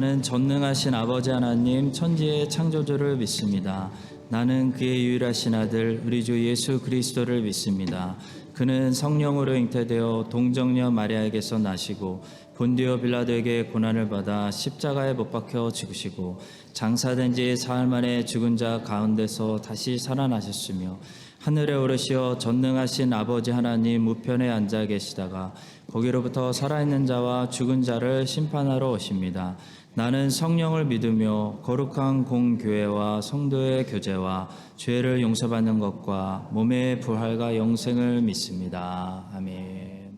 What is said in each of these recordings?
나는 전능하신 아버지 하나님 천지의 창조주를 믿습니다. 나는 그의 유일하신 아들 우리 주 예수 그리스도를 믿습니다. 그는 성령으로 잉태되어 동정녀 마리아에게서 나시고 본디오 빌라도에게 고난을 받아 십자가에 못 박혀 죽으시고 장사된 지 사흘 만에 죽은 자 가운데서 다시 살아나셨으며 하늘에 오르시어 전능하신 아버지 하나님 우편에 앉아 계시다가 거기로부터 살아있는 자와 죽은 자를 심판하러 오십니다. 나는 성령을 믿으며 거룩한 공교회와 성도의 교제와 죄를 용서받는 것과 몸의 부활과 영생을 믿습니다. 아멘.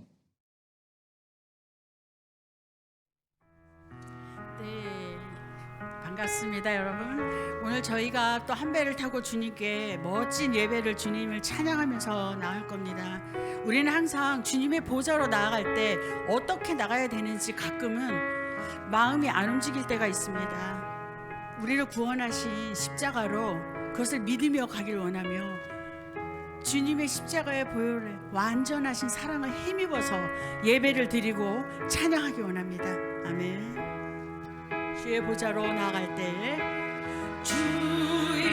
네, 반갑습니다, 여러분. 오늘 저희가 또 한 배를 타고 주님께 멋진 예배를 주님을 찬양하면서 나갈 겁니다. 우리는 항상 주님의 보좌로 나아갈 때 어떻게 나가야 되는지 가끔은 마음이 안 움직일 때가 있습니다. 우리를 구원하신 십자가로 그것을 믿으며 가길 원하며 주님의 십자가의 보혈에 완전하신 사랑을 힘입어서 예배를 드리고 찬양하기 원합니다. 아멘. 주의 보좌로 나아갈 때 주의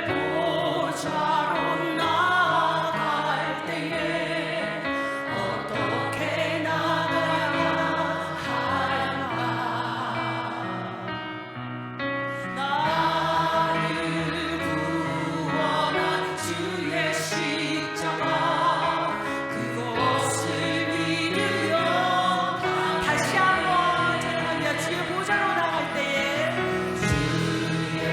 보좌로 나아갈 때에 어떻게 나가야 할까? 나를 구원한 주의 십자가 그것을 믿으며 다시 한번 찬양합니다. 주의 보좌로 나갈 때에 주의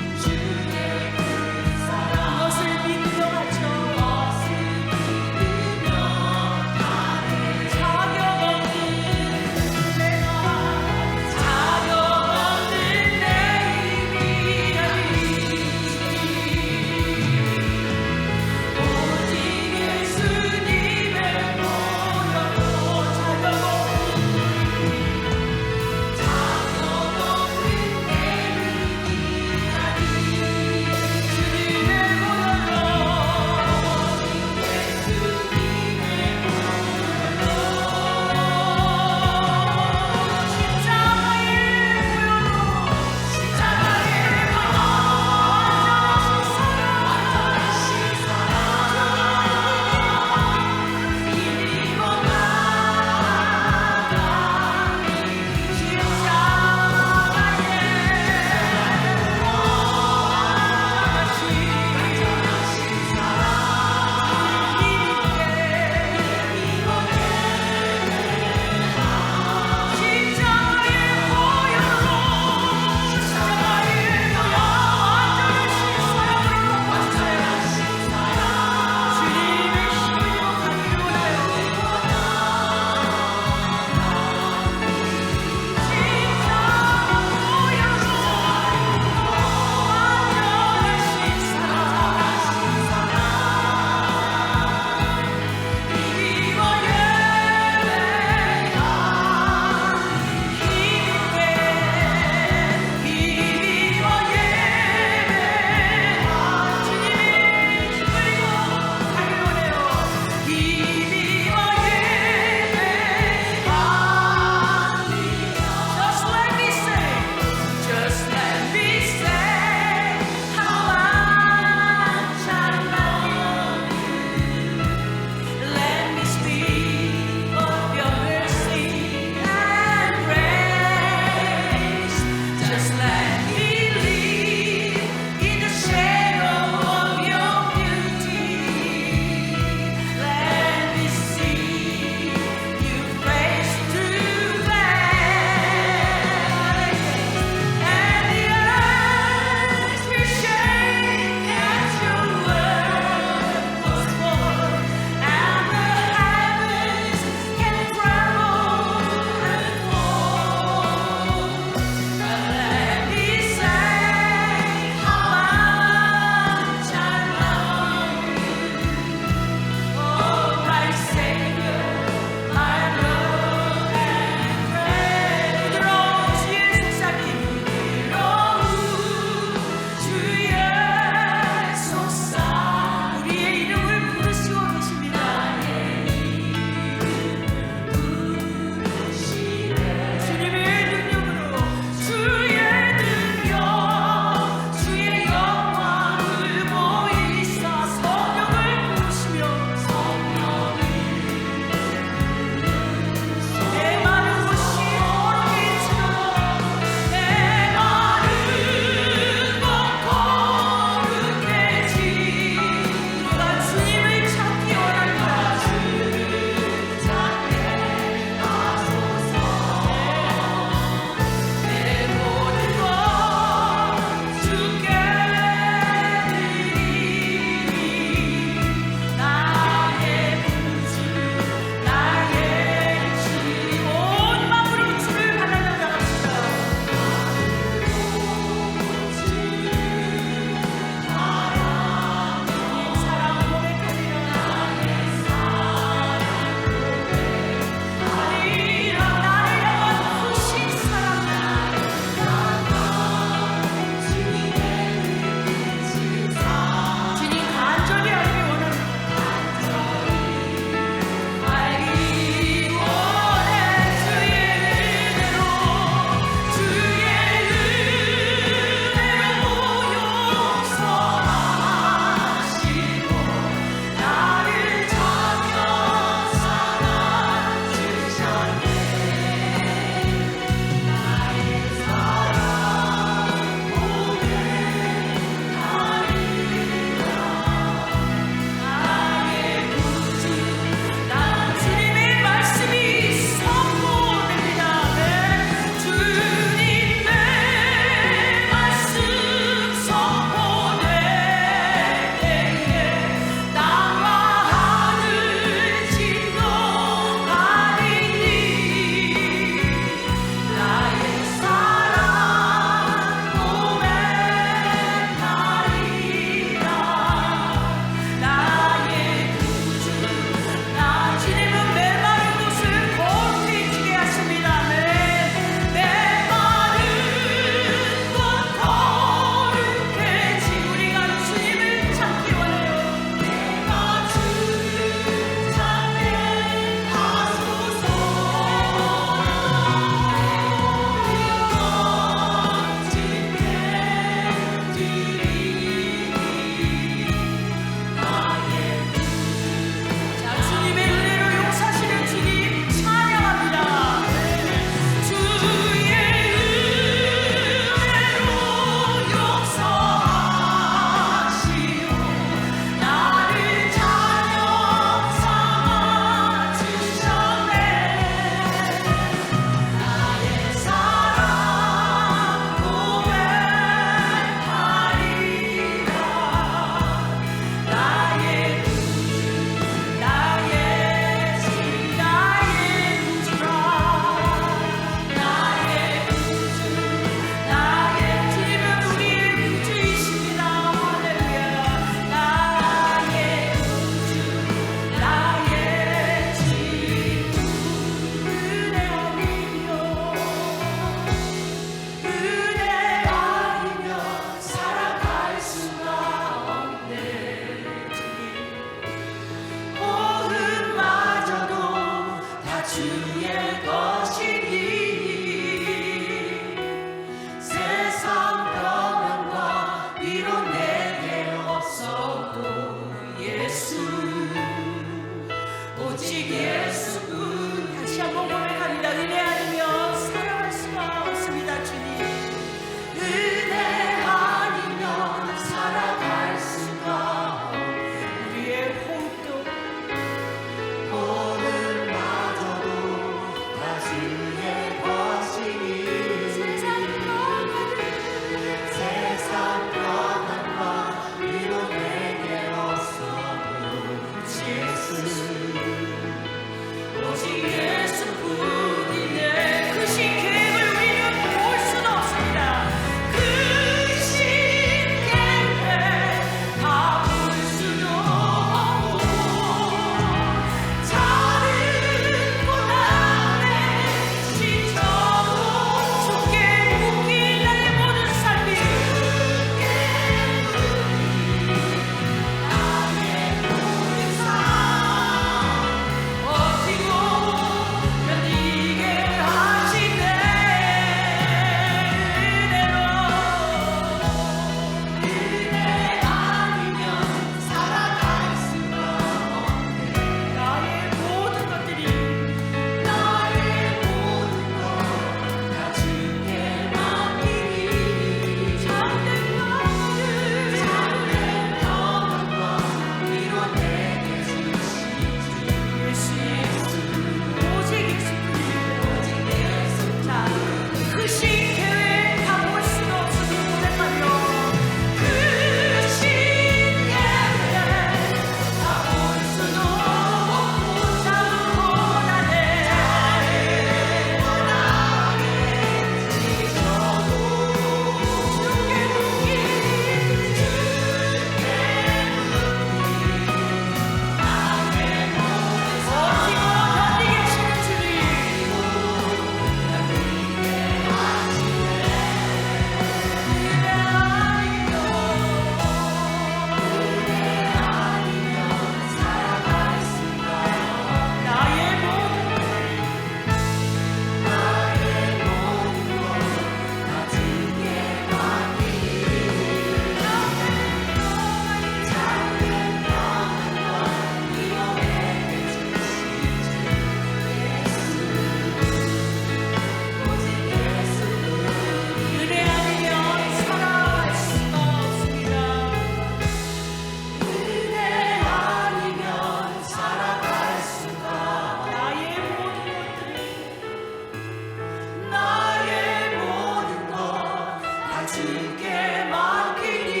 주께 맡기니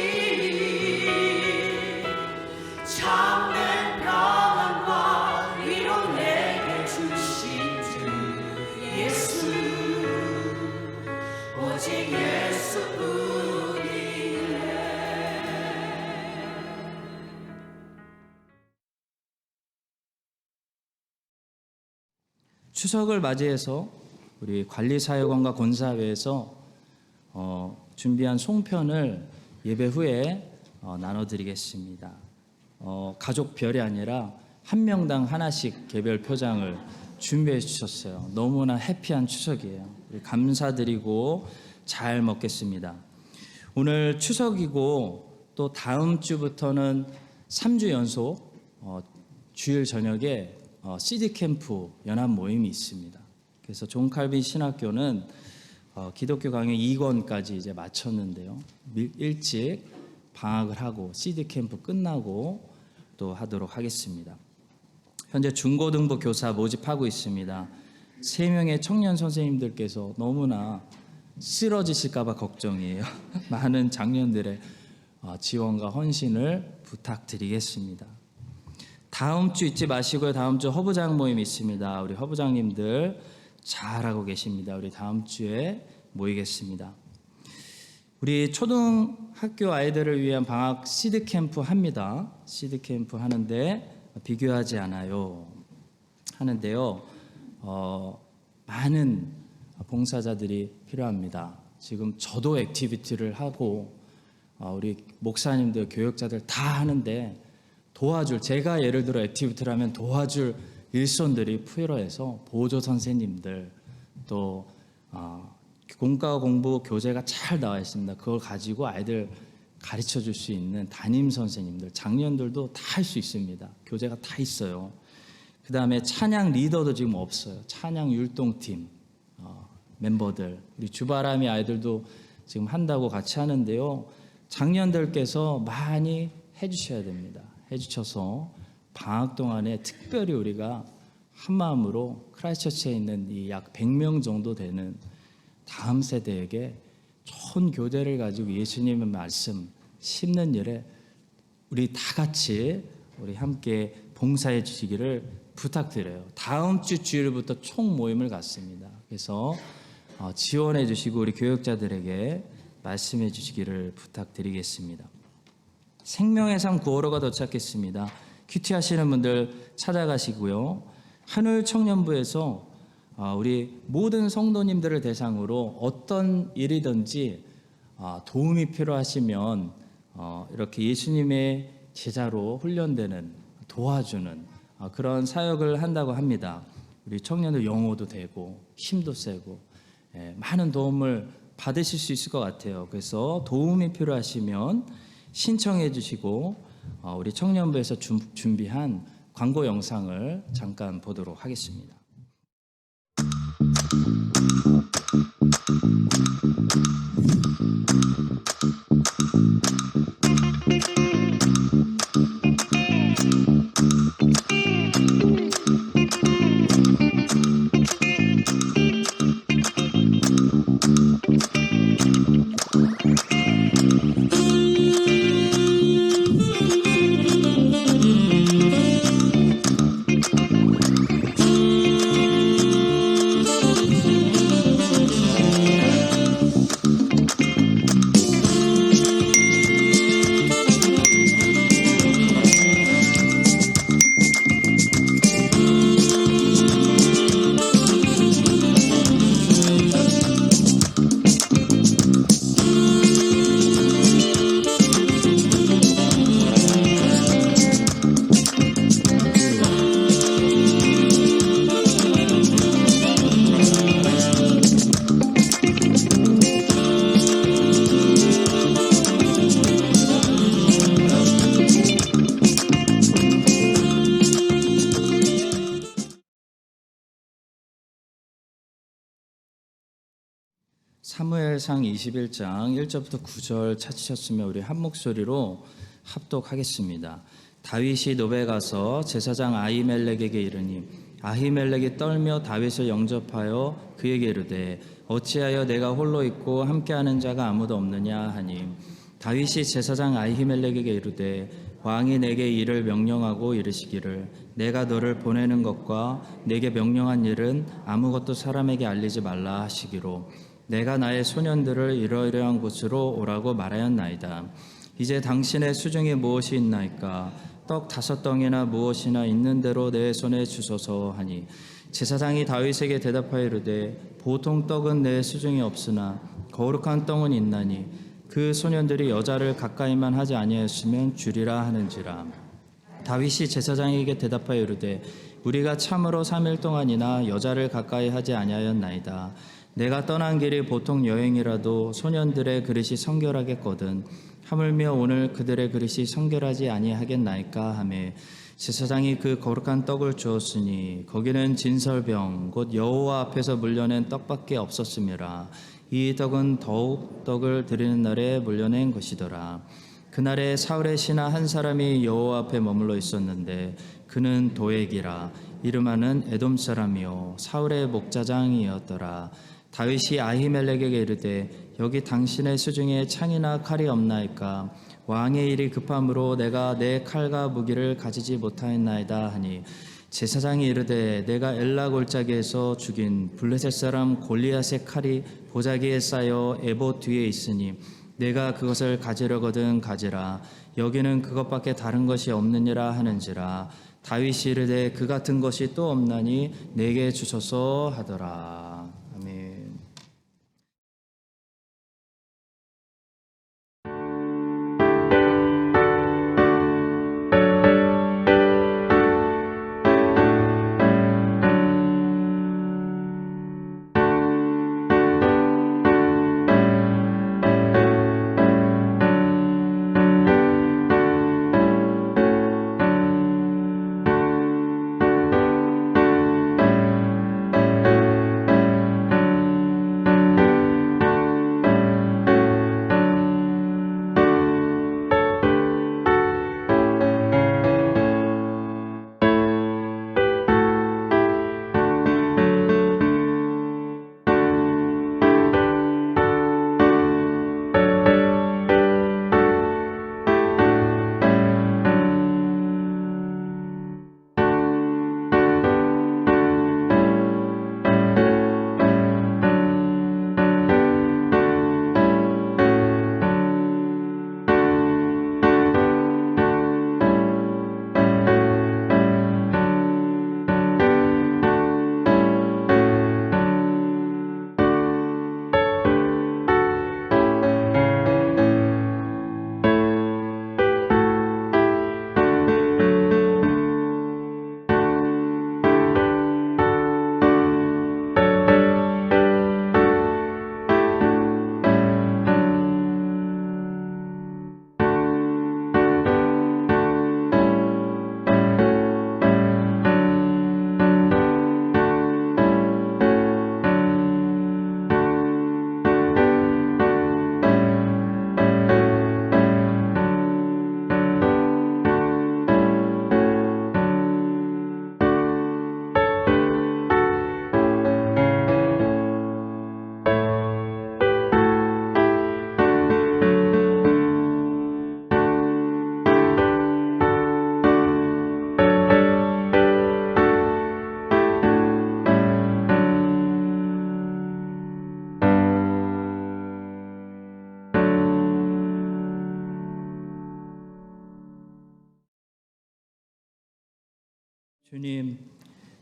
참된 평안과 위로 내게 주신 주 예수 오직 예수뿐이네. 추석을 맞이해서 우리 관리사역원과 권사회에서 준비한 송편을 예배 후에 나눠드리겠습니다. 가족별이 아니라 한 명당 하나씩 개별 표장을 준비해 주셨어요. 너무나 해피한 추석이에요. 우리 감사드리고 잘 먹겠습니다. 오늘 추석이고 또 다음 주부터는 3주 연속 주일 저녁에 CD 캠프 연합 모임이 있습니다. 그래서 존칼빈 신학교는 기독교 강의 2권까지 이제 마쳤는데요. 일찍 방학을 하고 CD 캠프 끝나고 또 하도록 하겠습니다. 현재 중고등부 교사 모집하고 있습니다. 3명의 청년 선생님들께서 너무나 쓰러지실까 봐 걱정이에요. 많은 장년들의 지원과 헌신을 부탁드리겠습니다. 다음 주 잊지 마시고요. 다음 주 허부장 모임이 있습니다. 우리 허부장님들 잘하고 계십니다. 우리 다음 주에 모이겠습니다. 우리 초등학교 아이들을 위한 방학 시드 캠프 합니다. 시드 캠프 하는데 비교하지 않아요. 하는데요. 많은 봉사자들이 필요합니다. 지금 저도 액티비티를 하고 우리 목사님들, 교역자들 다 하는데 제가 예를 들어 액티비티를 하면 도와줄 일손들이 필요해서 보조 선생님들 또 공과 공부 교재가 잘 나와 있습니다. 그걸 가지고 아이들 가르쳐 줄 수 있는 담임 선생님들, 장년들도 다 할 수 있습니다. 교재가 다 있어요. 그 다음에 찬양 리더도 지금 없어요. 찬양 율동팀 멤버들, 우리 주바람이 아이들도 지금 한다고 같이 하는데요. 장년들께서 많이 해주셔야 됩니다. 해주셔서 방학 동안에 특별히 우리가 한 마음으로 크라이스처치에 있는 이 약 100명 정도 되는 다음 세대에게 좋은 교재를 가지고 예수님의 말씀 심는 일에 우리 다 같이 우리 함께 봉사해 주시기를 부탁드려요. 다음 주 주일부터 총 모임을 갖습니다. 그래서 지원해 주시고 우리 교역자들에게 말씀해 주시기를 부탁드리겠습니다. 생명의 삶 9월호가 도착했습니다. 큐티 하시는 분들 찾아가시고요. 한울 청년부에서 우리 모든 성도님들을 대상으로 어떤 일이든지 도움이 필요하시면 이렇게 예수님의 제자로 훈련되는 도와주는 그런 사역을 한다고 합니다. 우리 청년들 영어도 되고 힘도 세고 많은 도움을 받으실 수 있을 것 같아요. 그래서 도움이 필요하시면 신청해 주시고 우리 청년부에서 준비한 광고 영상을 잠깐 보도록 하겠습니다. 사무엘상 21장 1절부터 9절 찾으셨으면 우리 한 목소리로 합독하겠습니다. 다윗이 노베 가서 제사장 아히멜렉에게 이르니 아히멜렉이 떨며 다윗을 영접하여 그에게 이르되 어찌하여 내가 홀로 있고 함께하는 자가 아무도 없느냐 하니 다윗이 제사장 아히멜렉에게 이르되 왕이 내게 이를 명령하고 이르시기를 내가 너를 보내는 것과 내게 명령한 일은 아무것도 사람에게 알리지 말라 하시기로 내가 나의 소년들을 이러이러한 곳으로 오라고 말하였나이다. 이제 당신의 수중에 무엇이 있나이까? 떡 5덩이나 무엇이나 있는 대로 내 손에 주소서 하니 제사장이 다윗에게 대답하여 이르되 보통 떡은 내 수중에 없으나 거룩한 떡은 있나니 그 소년들이 여자를 가까이만 하지 아니하였으면 주리라 하는지라. 다윗이 제사장에게 대답하여 이르되 우리가 참으로 3일 동안이나 여자를 가까이 하지 아니하였나이다. 내가 떠난 길이 보통 여행이라도 소년들의 그릇이 성결하겠거든 하물며 오늘 그들의 그릇이 성결하지 아니하겠나이까 하매 제사장이 그 거룩한 떡을 주었으니 거기는 진설병 곧 여호와 앞에서 물려낸 떡밖에 없었음이라. 이 떡은 더욱 떡을 드리는 날에 물려낸 것이더라. 그날에 사울의 신하 한 사람이 여호와 앞에 머물러 있었는데 그는 도액이라 이름하는 에돔 사람이요 사울의 목자장이었더라. 다윗이 아히멜렉에게 이르되 여기 당신의 수중에 창이나 칼이 없나이까? 왕의 일이 급함으로 내가 내 칼과 무기를 가지지 못하였나이다 하니 제사장이 이르되 내가 엘라 골짜기에서 죽인 블레셋 사람 골리앗의 칼이 보자기에 쌓여 에봇 뒤에 있으니 내가 그것을 가지려거든 가지라. 여기는 그것밖에 다른 것이 없느니라 하는지라. 다윗이 이르되 그 같은 것이 또 없나니 내게 주소서 하더라. 아멘.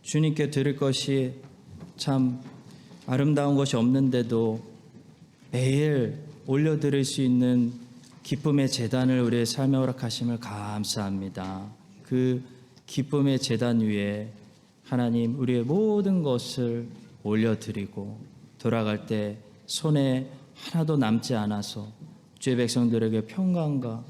주님께 드릴 것이 참 아름다운 것이 없는데도 매일 올려드릴 수 있는 기쁨의 제단을 우리의 삶에 허락하심을 감사합니다. 그 기쁨의 제단 위에 하나님 우리의 모든 것을 올려드리고 돌아갈 때 손에 하나도 남지 않아서 주의 백성들에게 평강과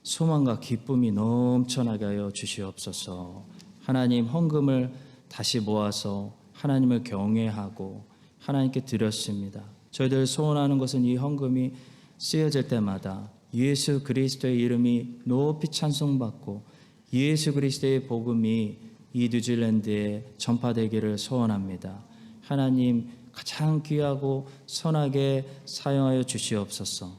소망과 기쁨이 넘쳐나게 하여 주시옵소서. 하나님 헌금을 다시 모아서 하나님을 경외하고 하나님께 드렸습니다. 저희들 소원하는 것은 이 헌금이 쓰여질 때마다 예수 그리스도의 이름이 높이 찬송받고 예수 그리스도의 복음이 이 뉴질랜드에 전파되기를 소원합니다. 하나님 가장 귀하고 선하게 사용하여 주시옵소서.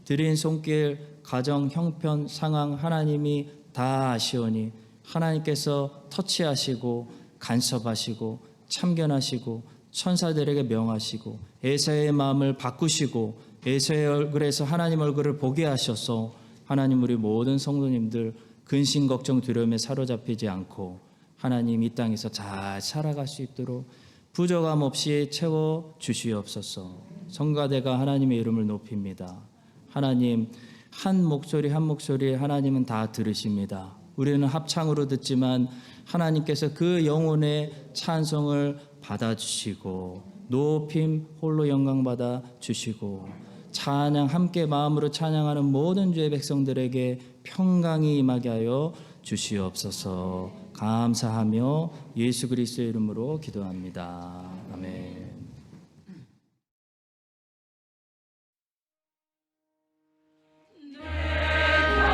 드린 손길, 가정, 형편, 상황 하나님이 다 아시오니 하나님께서 터치하시고 간섭하시고 참견하시고 천사들에게 명하시고 에사의 마음을 바꾸시고 에사의 얼굴에서 하나님 얼굴을 보게 하셔서 하나님 우리 모든 성도님들 근심 걱정 두려움에 사로잡히지 않고 하나님 이 땅에서 잘 살아갈 수 있도록 부족함 없이 채워 주시옵소서. 성가대가 하나님의 이름을 높입니다. 하나님 한 목소리 한 목소리 하나님은 다 들으십니다. 우리는 합창으로 듣지만 하나님께서 그 영혼의 찬송을 받아주시고 높임 홀로 영광 받아 주시고 찬양 함께 마음으로 찬양하는 모든 주의 백성들에게 평강이 임하게 하여 주시옵소서. 감사하며 예수 그리스도의 이름으로 기도합니다. 아멘. 주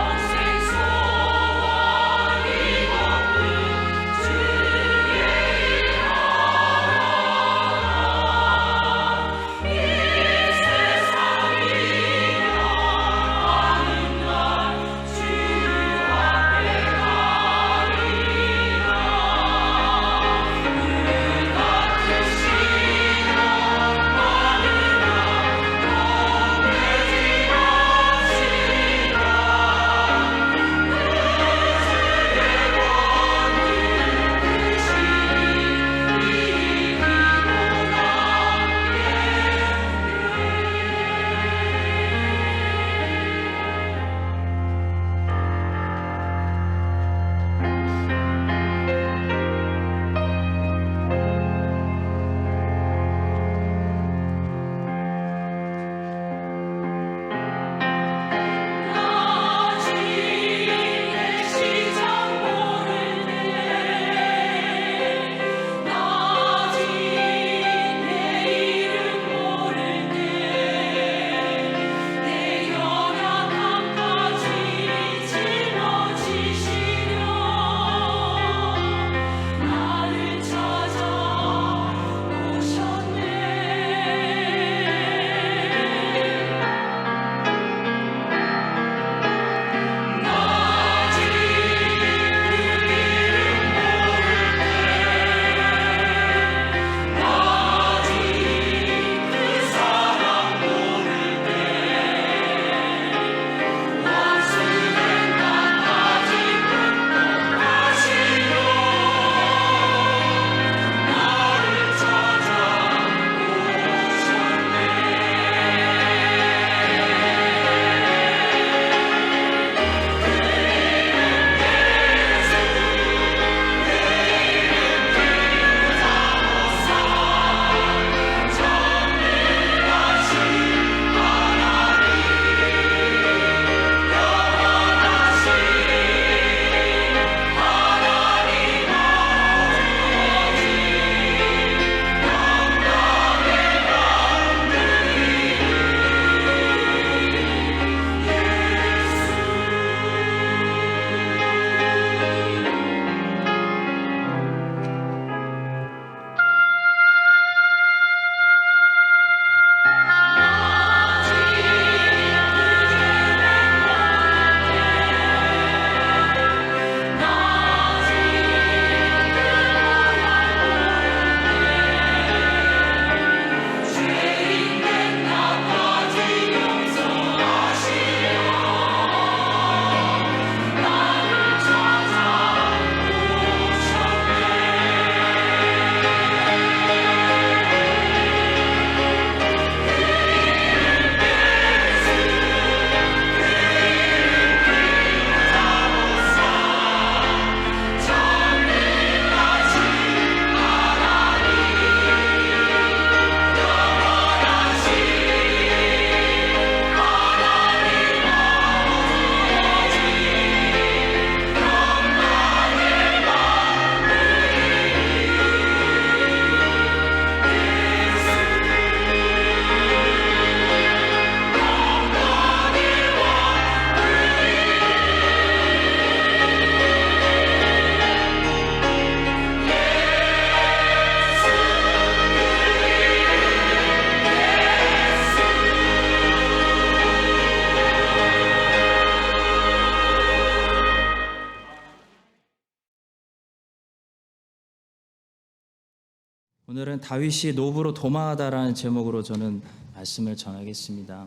오늘은 다윗이 노브로 도망하다라는 제목으로 저는 말씀을 전하겠습니다.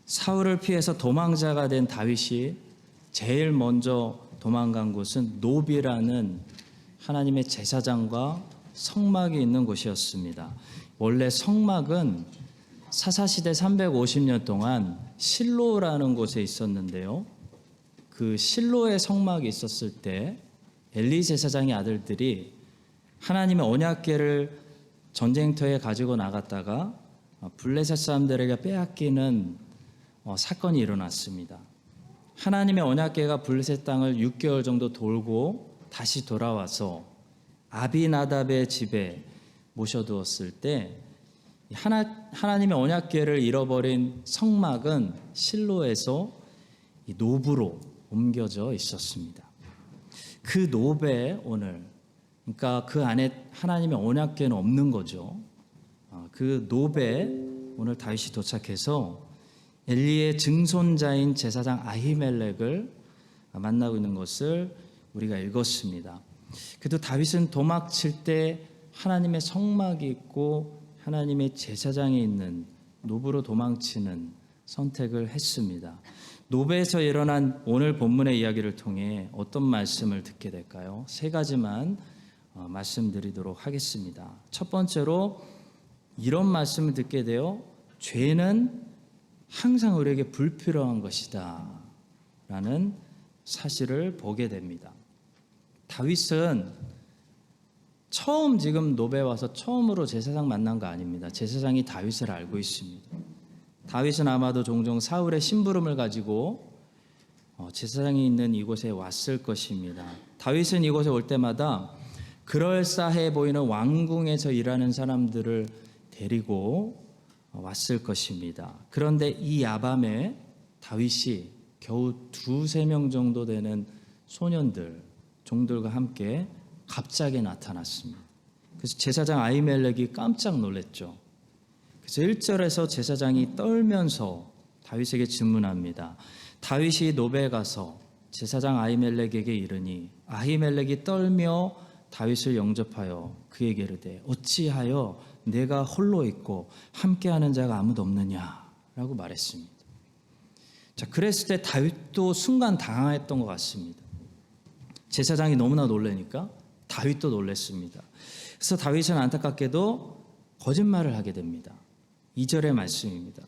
사울을 피해서 도망자가 된 다윗이 제일 먼저 도망간 곳은 노비라는 하나님의 제사장과 성막이 있는 곳이었습니다. 원래 성막은 사사시대 350년 동안 실로라는 곳에 있었는데요. 그 실로의 성막이 있었을 때 엘리 제사장의 아들들이 하나님의 언약궤를 전쟁터에 가지고 나갔다가 블레셋 사람들에게 빼앗기는 사건이 일어났습니다. 하나님의 언약궤가 블레셋 땅을 6개월 정도 돌고 다시 돌아와서 아비나답의 집에 모셔두었을 때 하나님의 언약궤를 잃어버린 성막은 실로에서 노브로 옮겨져 있었습니다. 그 노브에 오늘, 그러니까 그 안에 하나님의 언약궤는 없는 거죠. 그 노브에 오늘 다윗이 도착해서 엘리의 증손자인 제사장 아히멜렉을 만나고 있는 것을 우리가 읽었습니다. 그래도 다윗은 도망칠 때 하나님의 성막이 있고 하나님의 제사장이 있는 노브로 도망치는 선택을 했습니다. 노브에서 일어난 오늘 본문의 이야기를 통해 어떤 말씀을 듣게 될까요? 세 가지만 말씀드리도록 하겠습니다. 첫 번째로 이런 말씀을 듣게 되어 죄는 항상 우리에게 불필요한 것이다 라는 사실을 보게 됩니다. 다윗은 처음 지금 노베에 와서 처음으로 제사장 만난 거 아닙니다. 제사장이 다윗을 알고 있습니다. 다윗은 아마도 종종 사울의 심부름을 가지고 제사장이 있는 이곳에 왔을 것입니다. 다윗은 이곳에 올 때마다 그럴싸해 보이는 왕궁에서 일하는 사람들을 데리고 왔을 것입니다. 그런데 이 야밤에 다윗이 겨우 2-3명 정도 되는 소년들, 종들과 함께 갑자기 나타났습니다. 그래서 제사장 아히멜렉이 깜짝 놀랐죠. 그래서 1절에서 제사장이 떨면서 다윗에게 질문합니다. 다윗이 노베에 가서 제사장 아히멜렉에게 이르니 아히멜렉이 떨며 다윗을 영접하여 그에게 이르되 어찌하여 내가 홀로 있고 함께하는 자가 아무도 없느냐라고 말했습니다. 자, 그랬을 때 다윗도 순간 당황했던 것 같습니다. 제사장이 너무나 놀라니까 다윗도 놀랐습니다. 그래서 다윗은 안타깝게도 거짓말을 하게 됩니다. 2절의 말씀입니다.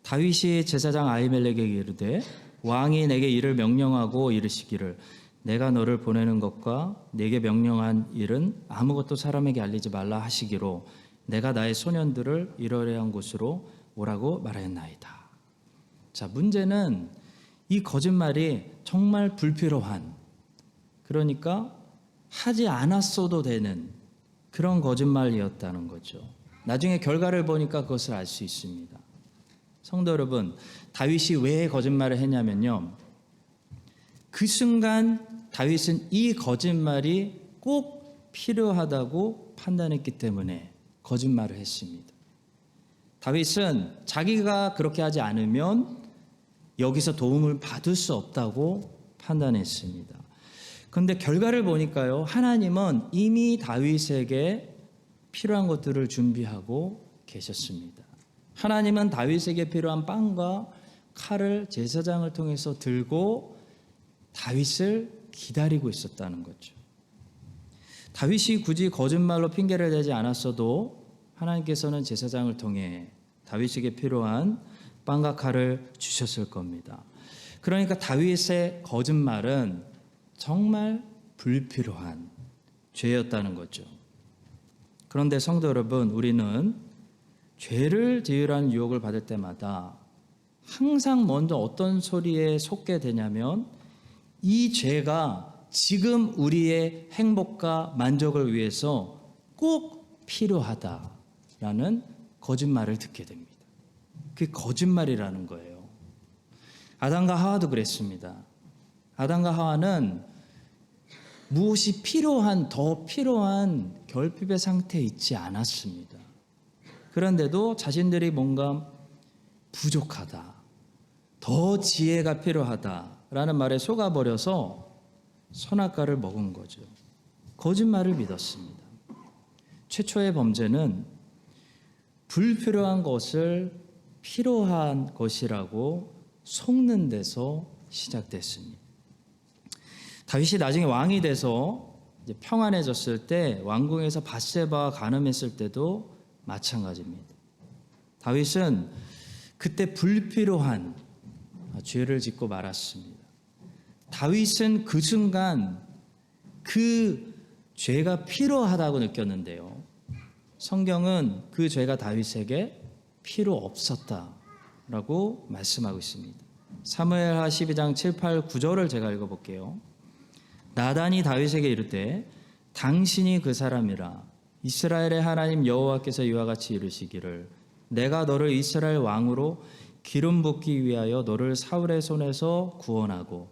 다윗이 제사장 아히멜렉에게 이르되 왕이 내게 이를 명령하고 이르시기를 내가 너를 보내는 것과 내게 명령한 일은 아무것도 사람에게 알리지 말라 하시기로 내가 나의 소년들을 이러이러한 곳으로 오라고 말하였나이다. 자, 문제는 이 거짓말이 정말 불필요한, 그러니까 하지 않았어도 되는 그런 거짓말이었다는 거죠. 나중에 결과를 보니까 그것을 알 수 있습니다. 성도 여러분, 다윗이 왜 거짓말을 했냐면요, 그 순간 다윗은 이 거짓말이 꼭 필요하다고 판단했기 때문에 거짓말을 했습니다. 다윗은 자기가 그렇게 하지 않으면 여기서 도움을 받을 수 없다고 판단했습니다. 그런데 결과를 보니까요, 하나님은 이미 다윗에게 필요한 것들을 준비하고 계셨습니다. 하나님은 다윗에게 필요한 빵과 칼을 제사장을 통해서 들고 다윗을 기다리고 있었다는 거죠. 다윗이 굳이 거짓말로 핑계를 대지 않았어도 하나님께서는 제사장을 통해 다윗에게 필요한 빵과 칼을 주셨을 겁니다. 그러니까 다윗의 거짓말은 정말 불필요한 죄였다는 거죠. 그런데 성도 여러분, 우리는 죄를 지으라는 유혹을 받을 때마다 항상 먼저 어떤 소리에 속게 되냐면 이 죄가 지금 우리의 행복과 만족을 위해서 꼭 필요하다라는 거짓말을 듣게 됩니다. 그게 거짓말이라는 거예요. 아담과 하와도 그랬습니다. 아담과 하와는 무엇이 더 필요한 결핍의 상태에 있지 않았습니다. 그런데도 자신들이 뭔가 부족하다, 더 지혜가 필요하다라는 말에 속아버려서 선악과를 먹은 거죠. 거짓말을 믿었습니다. 최초의 범죄는 불필요한 것을 필요한 것이라고 속는 데서 시작됐습니다. 다윗이 나중에 왕이 돼서 이제 평안해졌을 때 왕궁에서 밧세바와 간음했을 때도 마찬가지입니다. 다윗은 그때 불필요한 죄를 짓고 말았습니다. 다윗은 그 순간 그 죄가 필요하다고 느꼈는데요. 성경은 그 죄가 다윗에게 필요 없었다라고 말씀하고 있습니다. 사무엘하 12장 7, 8, 9절을 제가 읽어볼게요. 나단이 다윗에게 이르되 당신이 그 사람이라. 이스라엘의 하나님 여호와께서 이와 같이 이르시기를 내가 너를 이스라엘 왕으로 기름 붓기 위하여 너를 사울의 손에서 구원하고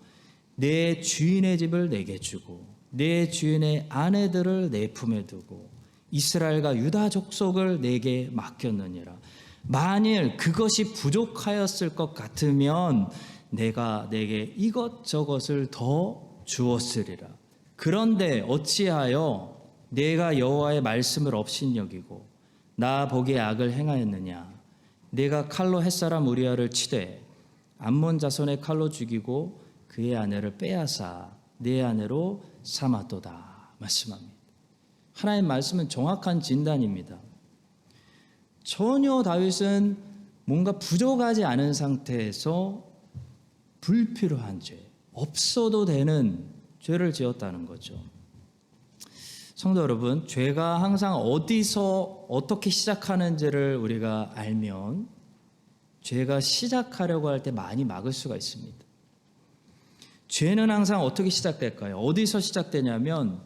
내 주인의 집을 내게 주고 내 주인의 아내들을 내 품에 두고 이스라엘과 유다 족속을 내게 맡겼느니라. 만일 그것이 부족하였을 것 같으면 내가 내게 이것저것을 더 주었으리라. 그런데 어찌하여 내가 여호와의 말씀을 업신여기고 나 보기에 악을 행하였느냐. 내가 칼로 햇사람 우리아를 치되 암몬 자손의 칼로 죽이고 그의 아내를 빼앗아 내 아내로 삼았도다 말씀합니다. 하나님 말씀은 정확한 진단입니다. 전혀 다윗은 뭔가 부족하지 않은 상태에서 불필요한 죄, 없어도 되는 죄를 지었다는 거죠. 성도 여러분, 죄가 항상 어디서 어떻게 시작하는지를 우리가 알면 죄가 시작하려고 할 때 많이 막을 수가 있습니다. 죄는 항상 어떻게 시작될까요? 어디서 시작되냐면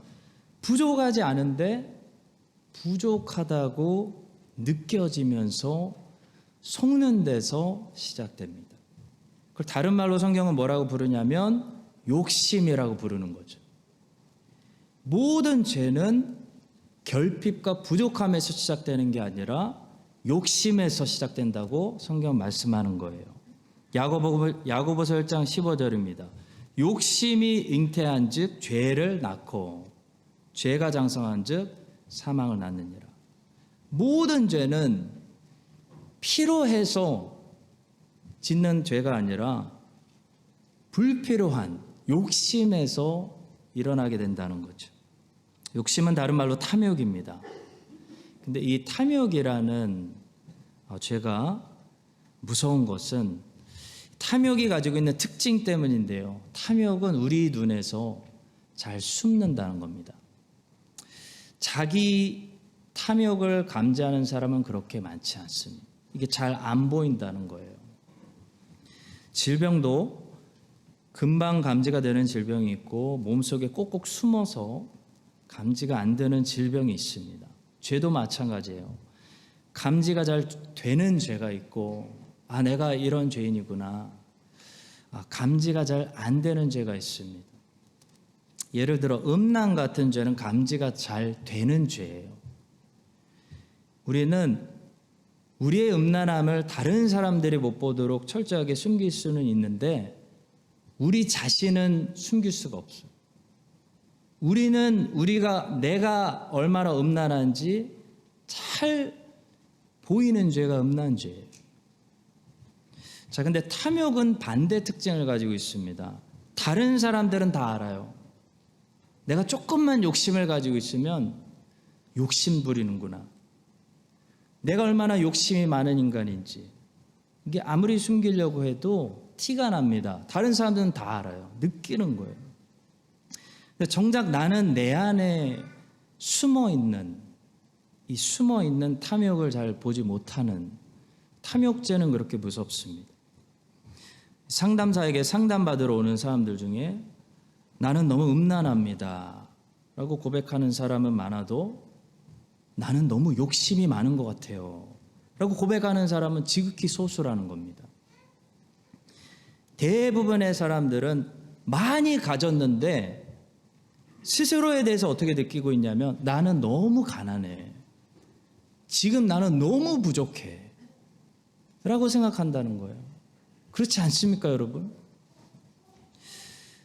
부족하지 않은데 부족하다고 느껴지면서 속는 데서 시작됩니다. 그걸 다른 말로 성경은 뭐라고 부르냐면 욕심이라고 부르는 거죠. 모든 죄는 결핍과 부족함에서 시작되는 게 아니라 욕심에서 시작된다고 성경 말씀하는 거예요. 야고보서 1장 15절입니다. 욕심이 잉태한 즉 죄를 낳고 죄가 장성한 즉 사망을 낳느니라. 모든 죄는 필요해서 짓는 죄가 아니라 불필요한 욕심에서 일어나게 된다는 거죠. 욕심은 다른 말로 탐욕입니다. 근데 이 탐욕이라는 죄가 무서운 것은 탐욕이 가지고 있는 특징 때문인데요. 탐욕은 우리 눈에서 잘 숨는다는 겁니다. 자기 탐욕을 감지하는 사람은 그렇게 많지 않습니다. 이게 잘 안 보인다는 거예요. 질병도 금방 감지가 되는 질병이 있고 몸속에 꼭꼭 숨어서 감지가 안 되는 질병이 있습니다. 죄도 마찬가지예요. 감지가 잘 되는 죄가 있고 내가 이런 죄인이구나. 감지가 잘 안 되는 죄가 있습니다. 예를 들어 음란 같은 죄는 감지가 잘 되는 죄예요. 우리는 우리의 음란함을 다른 사람들이 못 보도록 철저하게 숨길 수는 있는데 우리 자신은 숨길 수가 없어요. 우리는 내가 얼마나 음란한지 잘 보이는 죄가 음란죄예요. 자, 근데 탐욕은 반대 특징을 가지고 있습니다. 다른 사람들은 다 알아요. 내가 조금만 욕심을 가지고 있으면 욕심 부리는구나. 내가 얼마나 욕심이 많은 인간인지. 이게 아무리 숨기려고 해도 티가 납니다. 다른 사람들은 다 알아요. 느끼는 거예요. 근데 정작 나는 내 안에 숨어있는 탐욕을 잘 보지 못하는 탐욕죄는 그렇게 무섭습니다. 상담사에게 상담받으러 오는 사람들 중에 나는 너무 음란합니다 라고 고백하는 사람은 많아도 나는 너무 욕심이 많은 것 같아요 라고 고백하는 사람은 지극히 소수라는 겁니다. 대부분의 사람들은 많이 가졌는데 스스로에 대해서 어떻게 느끼고 있냐면 나는 너무 가난해. 지금 나는 너무 부족해 라고 생각한다는 거예요. 그렇지 않습니까, 여러분?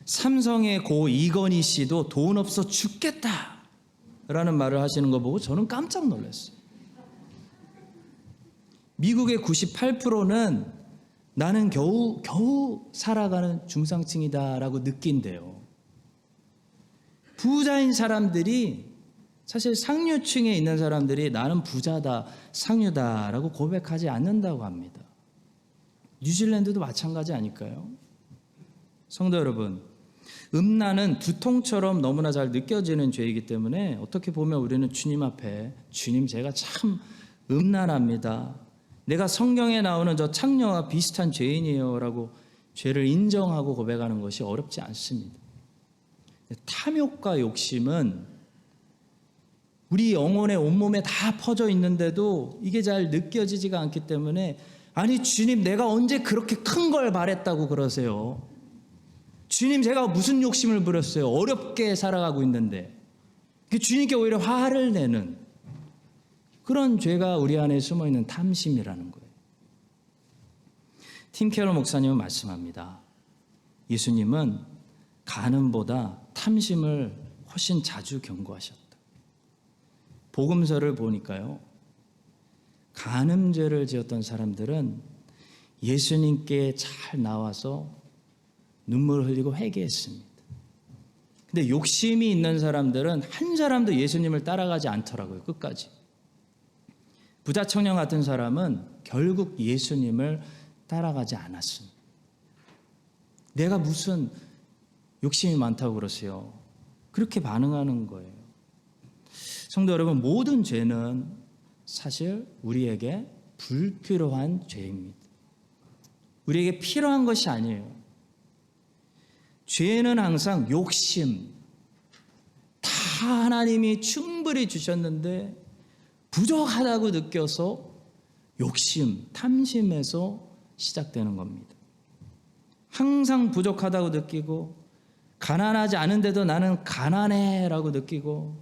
삼성의 고 이건희 씨도 돈 없어 죽겠다 라는 말을 하시는 거 보고 저는 깜짝 놀랐어요. 미국의 98%는 나는 겨우 살아가는 중상층이다라고 느낀대요. 부자인 사람들이, 사실 상류층에 있는 사람들이 나는 부자다, 상류다라고 고백하지 않는다고 합니다. 뉴질랜드도 마찬가지 아닐까요? 성도 여러분, 음란은 두통처럼 너무나 잘 느껴지는 죄이기 때문에 어떻게 보면 우리는 주님 앞에, 주님, 제가 참 음란합니다, 내가 성경에 나오는 저 창녀와 비슷한 죄인이에요 라고 죄를 인정하고 고백하는 것이 어렵지 않습니다. 탐욕과 욕심은 우리 영혼의 온몸에 다 퍼져 있는데도 이게 잘 느껴지지가 않기 때문에, 아니 주님, 내가 언제 그렇게 큰 걸 바랬다고 그러세요? 주님, 제가 무슨 욕심을 부렸어요? 어렵게 살아가고 있는데. 주님께 오히려 화를 내는 그런 죄가 우리 안에 숨어있는 탐심이라는 거예요. 팀 캐럴 목사님은 말씀합니다. 예수님은 간음보다 탐심을 훨씬 자주 경고하셨다. 복음서를 보니까요, 간음죄를 지었던 사람들은 예수님께 잘 나와서 눈물을 흘리고 회개했습니다. 근데 욕심이 있는 사람들은 한 사람도 예수님을 따라가지 않더라고요, 끝까지. 부자 청년 같은 사람은 결국 예수님을 따라가지 않았습니다. 내가 무슨 욕심이 많다고 그러세요? 그렇게 반응하는 거예요. 성도 여러분, 모든 죄는 사실 우리에게 불필요한 죄입니다. 우리에게 필요한 것이 아니에요. 죄는 항상 욕심, 다 하나님이 충분히 주셨는데 부족하다고 느껴서 욕심, 탐심에서 시작되는 겁니다. 항상 부족하다고 느끼고, 가난하지 않은데도 나는 가난해라고 느끼고,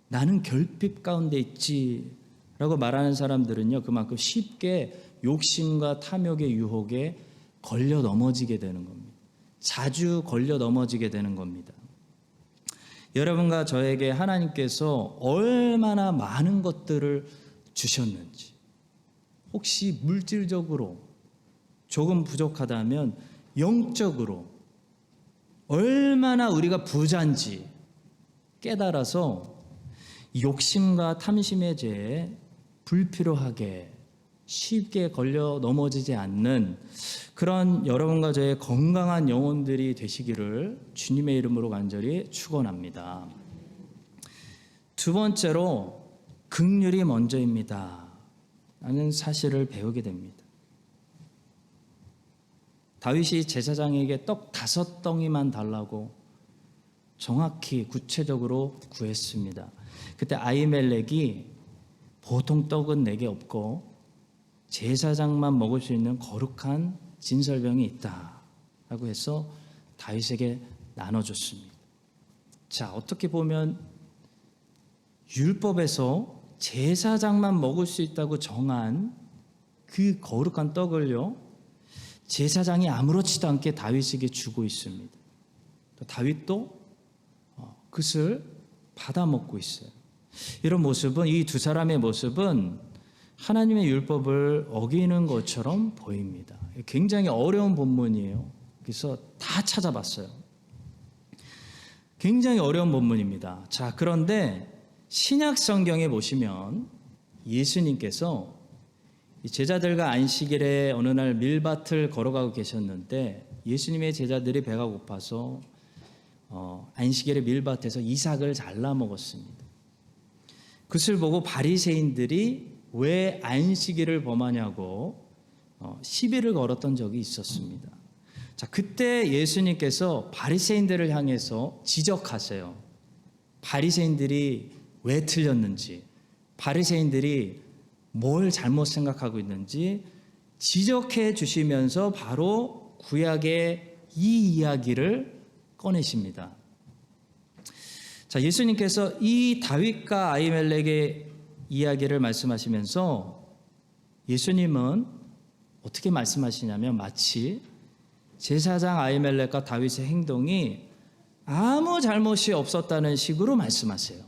나는 결핍 가운데 있지 라고 말하는 사람들은요, 그만큼 쉽게 욕심과 탐욕의 유혹에 걸려 넘어지게 되는 겁니다. 자주 걸려 넘어지게 되는 겁니다. 여러분과 저에게 하나님께서 얼마나 많은 것들을 주셨는지, 혹시 물질적으로 조금 부족하다면 영적으로 얼마나 우리가 부자인지 깨달아서 욕심과 탐심의 죄에 불필요하게 쉽게 걸려 넘어지지 않는 그런 여러분과 저의 건강한 영혼들이 되시기를 주님의 이름으로 간절히 축원합니다. 두 번째로, 긍휼이 먼저입니다 라는 사실을 배우게 됩니다. 다윗이 제사장에게 떡 5덩이만 달라고 정확히 구체적으로 구했습니다. 그때 아히멜렉이 보통 떡은 내게 없고 제사장만 먹을 수 있는 거룩한 진설병이 있다라고 해서 다윗에게 나눠줬습니다. 자, 어떻게 보면 율법에서 제사장만 먹을 수 있다고 정한 그 거룩한 떡을요, 제사장이 아무렇지도 않게 다윗에게 주고 있습니다. 다윗도 그것을 받아 먹고 있어요. 이런 모습은, 이 두 사람의 모습은 하나님의 율법을 어기는 것처럼 보입니다. 굉장히 어려운 본문이에요. 그래서 다 찾아봤어요. 굉장히 어려운 본문입니다. 자, 그런데 신약 성경에 보시면 예수님께서 제자들과 안식일에 어느 날 밀밭을 걸어가고 계셨는데, 예수님의 제자들이 배가 고파서 안식일에 밀밭에서 이삭을 잘라 먹었습니다. 그것을 보고 바리새인들이 왜 안식일을 범하냐고 시비를 걸었던 적이 있었습니다. 자, 그때 예수님께서 바리새인들을 향해서 지적하세요. 바리새인들이 왜 틀렸는지, 바리새인들이 뭘 잘못 생각하고 있는지 지적해 주시면서 바로 구약의 이 이야기를 꺼내십니다. 자, 예수님께서 이 다윗과 아히멜렉의 이야기를 말씀하시면서 예수님은 어떻게 말씀하시냐면, 마치 제사장 아히멜렉과 다윗의 행동이 아무 잘못이 없었다는 식으로 말씀하세요.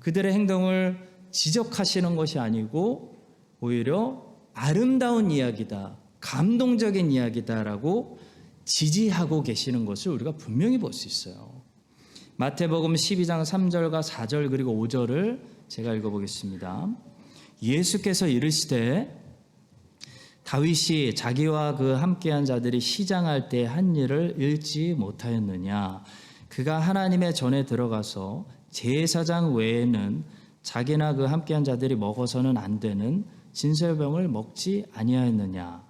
그들의 행동을 지적하시는 것이 아니고 오히려 아름다운 이야기다, 감동적인 이야기다라고 지지하고 계시는 것을 우리가 분명히 볼 수 있어요. 마태복음 12장 3절과 4절 그리고 5절을 제가 읽어보겠습니다. 예수께서 이르시되 다윗이 자기와 그 함께한 자들이 시장할 때 한 일을 읽지 못하였느냐. 그가 하나님의 전에 들어가서 제사장 외에는 자기나 그 함께한 자들이 먹어서는 안 되는 진설병을 먹지 아니하였느냐.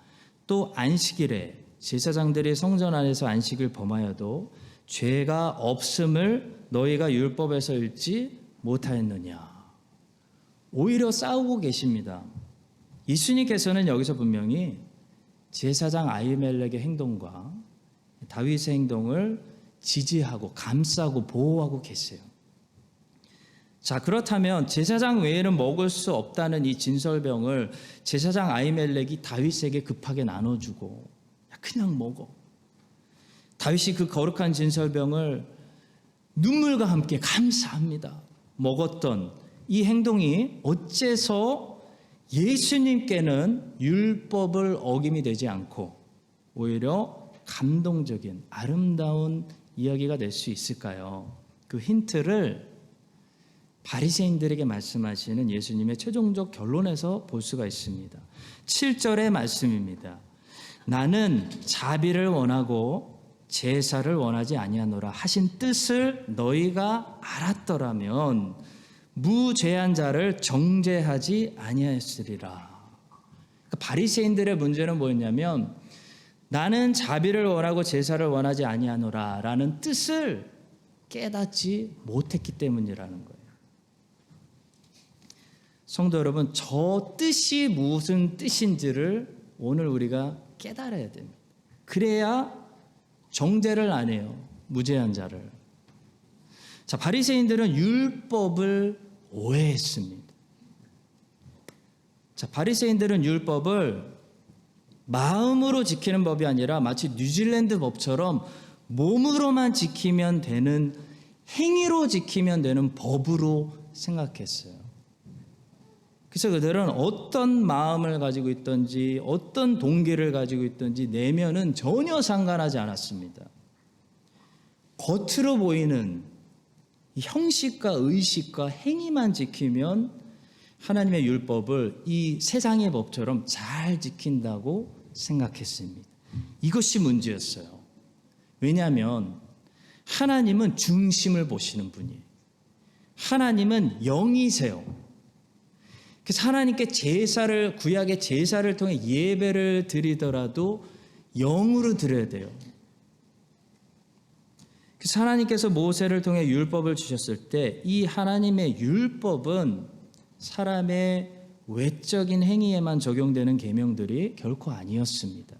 또 안식일에 제사장들이 성전 안에서 안식을 범하여도 죄가 없음을 너희가 율법에서 읽지 못하였느냐. 오히려 싸우고 계십니다. 예수님께서는 여기서 분명히 제사장 아히멜렉의 행동과 다윗의 행동을 지지하고 감싸고 보호하고 계세요. 자, 그렇다면 제사장 외에는 먹을 수 없다는 이 진설병을 제사장 아히멜렉이 다윗에게 급하게 나눠주고 그냥 먹어. 다윗이 그 거룩한 진설병을 눈물과 함께 감사합니다. 먹었던 이 행동이 어째서 예수님께는 율법을 어김이 되지 않고 오히려 감동적인 아름다운 이야기가 될 수 있을까요? 그 힌트를 바리새인들에게 말씀하시는 예수님의 최종적 결론에서 볼 수가 있습니다. 7절의 말씀입니다. 나는 자비를 원하고 제사를 원하지 아니하노라 하신 뜻을 너희가 알았더라면 무죄한 자를 정죄하지 아니하였으리라. 그러니까 바리새인들의 문제는 뭐였냐면 나는 자비를 원하고 제사를 원하지 아니하노라 라는 뜻을 깨닫지 못했기 때문이라는 거예요. 성도 여러분, 저 뜻이 무슨 뜻인지를 오늘 우리가 깨달아야 됩니다. 그래야 정죄를 안 해요. 무죄한 자를. 자, 바리새인들은 율법을 오해했습니다. 자, 바리새인들은 율법을 마음으로 지키는 법이 아니라 마치 뉴질랜드 법처럼 몸으로만 지키면 되는, 행위로 지키면 되는 법으로 생각했어요. 그래서 그들은 어떤 마음을 가지고 있든지 어떤 동기를 가지고 있든지 내면은 전혀 상관하지 않았습니다. 겉으로 보이는 형식과 의식과 행위만 지키면 하나님의 율법을 이 세상의 법처럼 잘 지킨다고 생각했습니다. 이것이 문제였어요. 왜냐하면 하나님은 중심을 보시는 분이에요. 하나님은 영이세요. 그래서 하나님께 제사를, 구약의 제사를 통해 예배를 드리더라도 영으로 드려야 돼요. 그래서 하나님께서 모세를 통해 율법을 주셨을 때 이 하나님의 율법은 사람의 외적인 행위에만 적용되는 계명들이 결코 아니었습니다.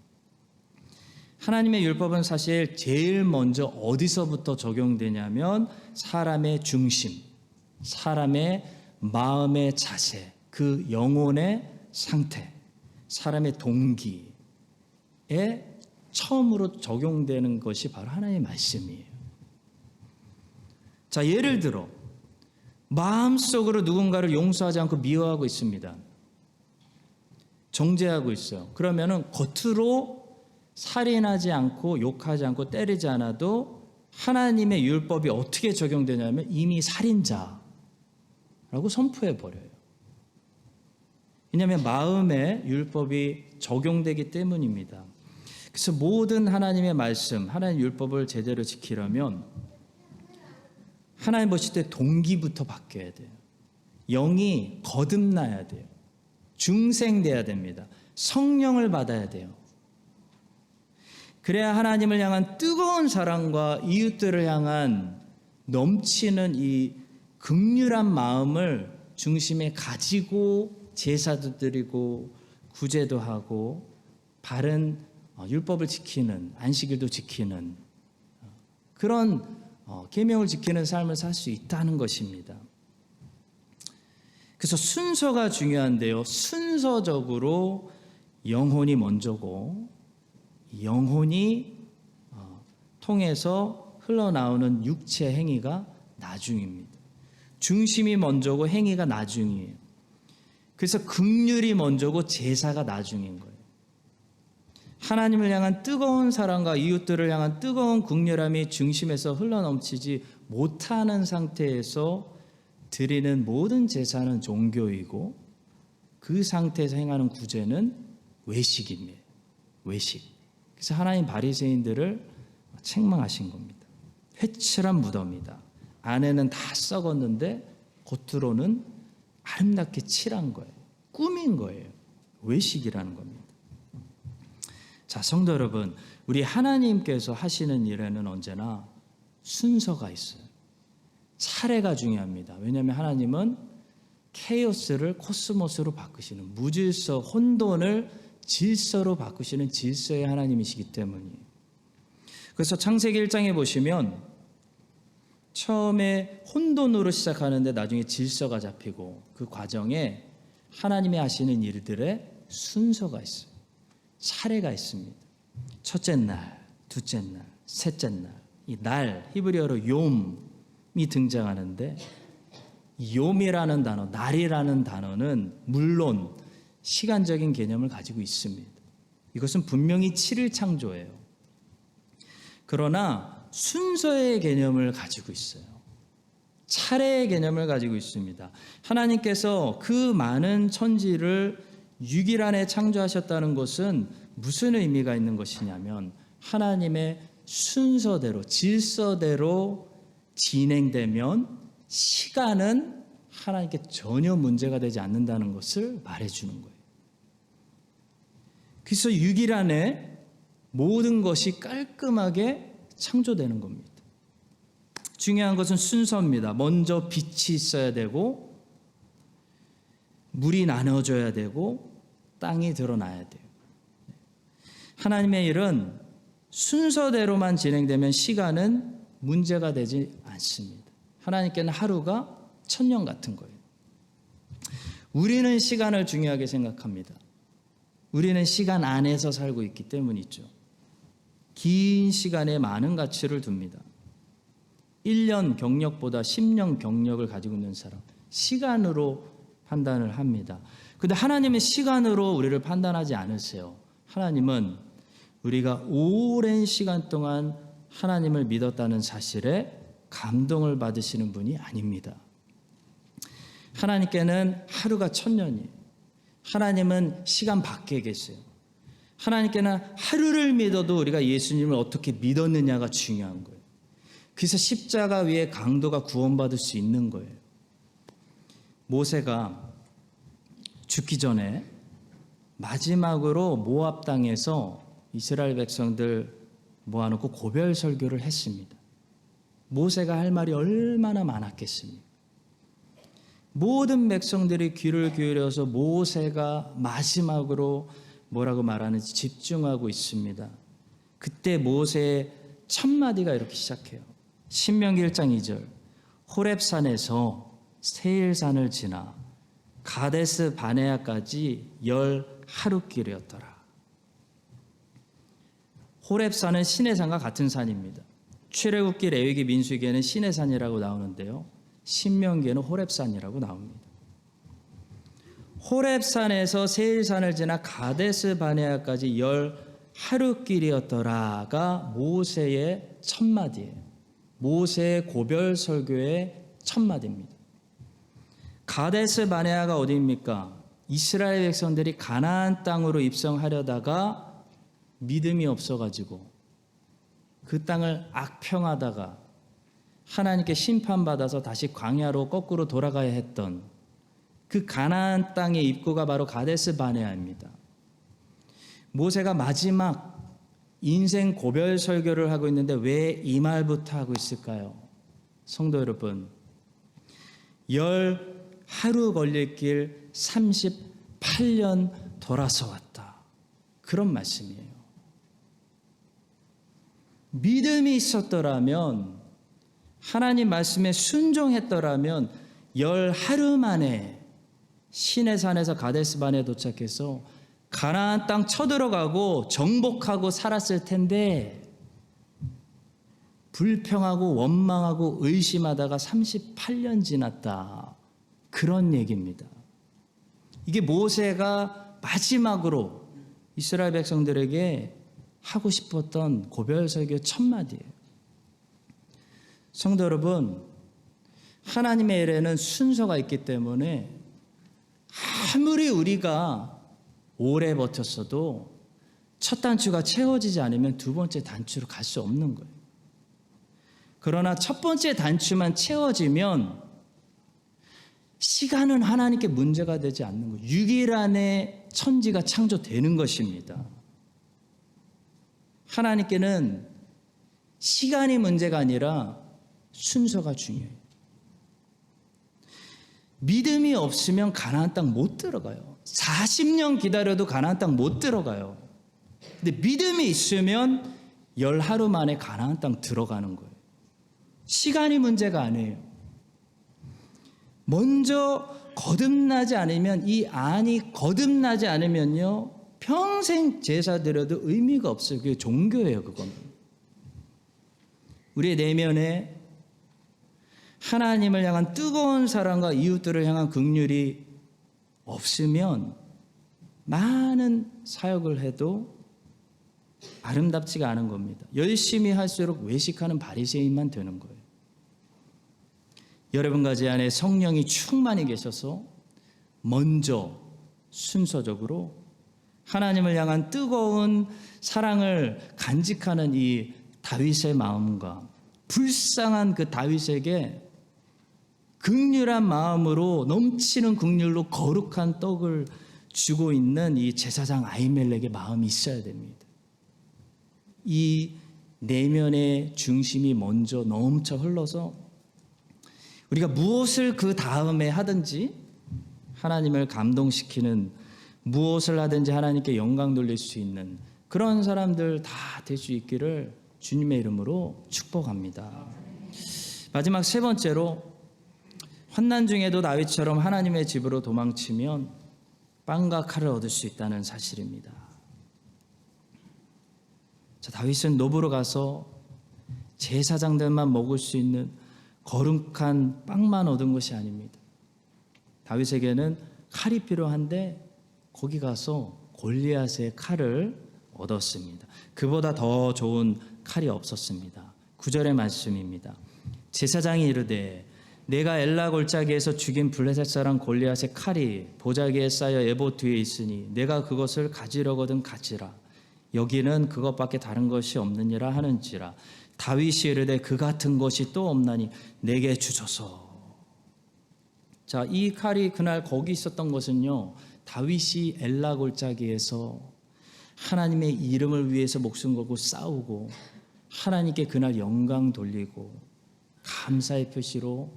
하나님의 율법은 사실 제일 먼저 어디서부터 적용되냐면 사람의 중심, 사람의 마음의 자세, 그 영혼의 상태, 사람의 동기에 처음으로 적용되는 것이 바로 하나님의 말씀이에요. 자, 예를 들어 마음속으로 누군가를 용서하지 않고 미워하고 있습니다. 정죄하고 있어요. 그러면은 겉으로 살인하지 않고 욕하지 않고 때리지 않아도 하나님의 율법이 어떻게 적용되냐면 이미 살인자라고 선포해 버려요. 왜냐하면 마음에 율법이 적용되기 때문입니다. 그래서 모든 하나님의 말씀, 하나님의 율법을 제대로 지키려면 하나님 보실 때 동기부터 바뀌어야 돼요. 영이 거듭나야 돼요. 중생돼야 됩니다. 성령을 받아야 돼요. 그래야 하나님을 향한 뜨거운 사랑과 이웃들을 향한 넘치는 이 긍휼한 마음을 중심에 가지고 제사도 드리고 구제도 하고 바른 율법을 지키는, 안식일도 지키는 그런 계명을 지키는 삶을 살 수 있다는 것입니다. 그래서 순서가 중요한데요. 순서적으로 영혼이 먼저고 영혼이 통해서 흘러나오는 육체 행위가 나중입니다. 중심이 먼저고 행위가 나중이에요. 그래서 긍휼이 먼저고 제사가 나중인 거예요. 하나님을 향한 뜨거운 사랑과 이웃들을 향한 뜨거운 긍휼함이 중심에서 흘러넘치지 못하는 상태에서 드리는 모든 제사는 종교이고, 그 상태에서 행하는 구제는 외식입니다. 외식. 그래서 하나님 바리새인들을 책망하신 겁니다. 회칠한 무덤이다. 안에는 다 썩었는데 겉으로는 아름답게 칠한 거예요. 꾸민 거예요. 외식이라는 겁니다. 자, 성도 여러분, 우리 하나님께서 하시는 일에는 언제나 순서가 있어요. 차례가 중요합니다. 왜냐하면 하나님은 케이오스를 코스모스로 바꾸시는, 무질서, 혼돈을 질서로 바꾸시는 질서의 하나님이시기 때문이에요. 그래서 창세기 1장에 보시면 처음에 혼돈으로 시작하는데 나중에 질서가 잡히고, 그 과정에 하나님이 하시는 일들의 순서가 있어요. 차례가 있습니다. 첫째 날, 둘째 날, 셋째 날. 이 날, 히브리어로 욤이 등장하는데, 욤이라는 단어, 날이라는 단어는 물론 시간적인 개념을 가지고 있습니다. 이것은 분명히 7일 창조예요. 그러나 순서의 개념을 가지고 있어요. 차례의 개념을 가지고 있습니다. 하나님께서 그 많은 천지를 6일 안에 창조하셨다는 것은 무슨 의미가 있는 것이냐면, 하나님의 순서대로, 질서대로 진행되면 시간은 하나님께 전혀 문제가 되지 않는다는 것을 말해주는 거예요. 그래서 6일 안에 모든 것이 깔끔하게 창조되는 겁니다. 중요한 것은 순서입니다. 먼저 빛이 있어야 되고, 물이 나눠져야 되고, 땅이 드러나야 돼요. 하나님의 일은 순서대로만 진행되면 시간은 문제가 되지 않습니다. 하나님께는 하루가 1000년 같은 거예요. 우리는 시간을 중요하게 생각합니다. 우리는 시간 안에서 살고 있기 때문이죠. 긴 시간에 많은 가치를 둡니다. 1년 경력보다 10년 경력을 가지고 있는 사람, 시간으로 판단을 합니다. 그런데 하나님은 시간으로 우리를 판단하지 않으세요. 하나님은 우리가 오랜 시간 동안 하나님을 믿었다는 사실에 감동을 받으시는 분이 아닙니다. 하나님께는 하루가 1000년이에요. 하나님은 시간 밖에 계세요. 하나님께는 하루를 믿어도 우리가 예수님을 어떻게 믿었느냐가 중요한 거예요. 그래서 십자가 위에 강도가 구원받을 수 있는 거예요. 모세가 죽기 전에 마지막으로 모압 땅에서 이스라엘 백성들 모아놓고 고별 설교를 했습니다. 모세가 할 말이 얼마나 많았겠습니까? 모든 백성들이 귀를 기울여서 모세가 마지막으로 뭐라고 말하는지 집중하고 있습니다. 그때 모세의 첫 마디가 이렇게 시작해요. 신명기 1장 2절. 호렙산에서 세일산을 지나 가데스 바네아까지 10하루길이었더라. 호렙산은 시내산과 같은 산입니다. 출애굽기, 레위기, 민수기에는 시내산이라고 나오는데요, 신명기에는 호렙산이라고 나옵니다. 호렙산에서 세일산을 지나 가데스 바네아까지 10하루길이었더라가 모세의 첫 마디예요. 모세의 고별 설교의 첫 마디입니다. 가데스 바네아가 어디입니까? 이스라엘 백성들이 가나안 땅으로 입성하려다가 믿음이 없어가지고 그 땅을 악평하다가 하나님께 심판받아서 다시 광야로 거꾸로 돌아가야 했던 그 가나안 땅의 입구가 바로 가데스 바네아입니다. 모세가 마지막 인생 고별 설교를 하고 있는데 왜 이 말부터 하고 있을까요? 성도 여러분, 10하루 걸릴 길 38년 돌아서 왔다. 그런 말씀이에요. 믿음이 있었더라면, 하나님 말씀에 순종했더라면 10하루 만에 시내산에서 가데스반에 도착해서 가나안 땅 쳐들어가고 정복하고 살았을 텐데, 불평하고 원망하고 의심하다가 38년 지났다. 그런 얘기입니다. 이게 모세가 마지막으로 이스라엘 백성들에게 하고 싶었던 고별설교 첫 마디예요. 성도 여러분, 하나님의 일에는 순서가 있기 때문에 아무리 우리가 오래 버텼어도 첫 단추가 채워지지 않으면 두 번째 단추로 갈 수 없는 거예요. 그러나 첫 번째 단추만 채워지면 시간은 하나님께 문제가 되지 않는 거예요. 6일 안에 천지가 창조되는 것입니다. 하나님께는 시간이 문제가 아니라 순서가 중요해요. 믿음이 없으면 가나안 땅 못 들어가요. 40년 기다려도 가나안 땅 못 들어가요. 근데 믿음이 있으면 10하루 만에 가나안 땅 들어가는 거예요. 시간이 문제가 아니에요. 먼저 거듭나지 않으면, 이 안이 거듭나지 않으면요, 평생 제사 드려도 의미가 없어요. 그게 종교예요, 그건. 우리의 내면에 하나님을 향한 뜨거운 사랑과 이웃들을 향한 긍휼이 없으면 많은 사역을 해도 아름답지가 않은 겁니다. 열심히 할수록 외식하는 바리새인만 되는 거예요. 여러분과 제 안에 성령이 충만히 계셔서 먼저 순서적으로 하나님을 향한 뜨거운 사랑을 간직하는 이 다윗의 마음과 불쌍한 그 다윗에게 긍휼한 마음으로 넘치는 긍휼로 거룩한 떡을 주고 있는 이 제사장 아히멜렉의 마음이 있어야 됩니다. 이 내면의 중심이 먼저 넘쳐 흘러서 우리가 무엇을 그 다음에 하든지 하나님을 감동시키는, 무엇을 하든지 하나님께 영광 돌릴 수 있는 그런 사람들 다 될 수 있기를 주님의 이름으로 축복합니다. 마지막 세 번째로, 환난 중에도 다윗처럼 하나님의 집으로 도망치면 빵과 칼을 얻을 수 있다는 사실입니다. 자, 다윗은 노브로 가서 제사장들만 먹을 수 있는 거룩한 빵만 얻은 것이 아닙니다. 다윗에게는 칼이 필요한데 거기 가서 골리앗의 칼을 얻었습니다. 그보다 더 좋은 칼이 없었습니다. 9절의 말씀입니다. 제사장이 이르되 내가 엘라 골짜기에서 죽인 블레셋 사람 골리앗의 칼이 보자기에 쌓여 에봇 뒤에 있으니 내가 그것을 가지려거든 가지라. 여기는 그것밖에 다른 것이 없느니라 하는지라. 다윗이 이르되 그 같은 것이 또 없나니 내게 주소서. 자, 이 칼이 그날 거기 있었던 것은요, 다윗이 엘라 골짜기에서 하나님의 이름을 위해서 목숨 걸고 싸우고 하나님께 그날 영광 돌리고 감사의 표시로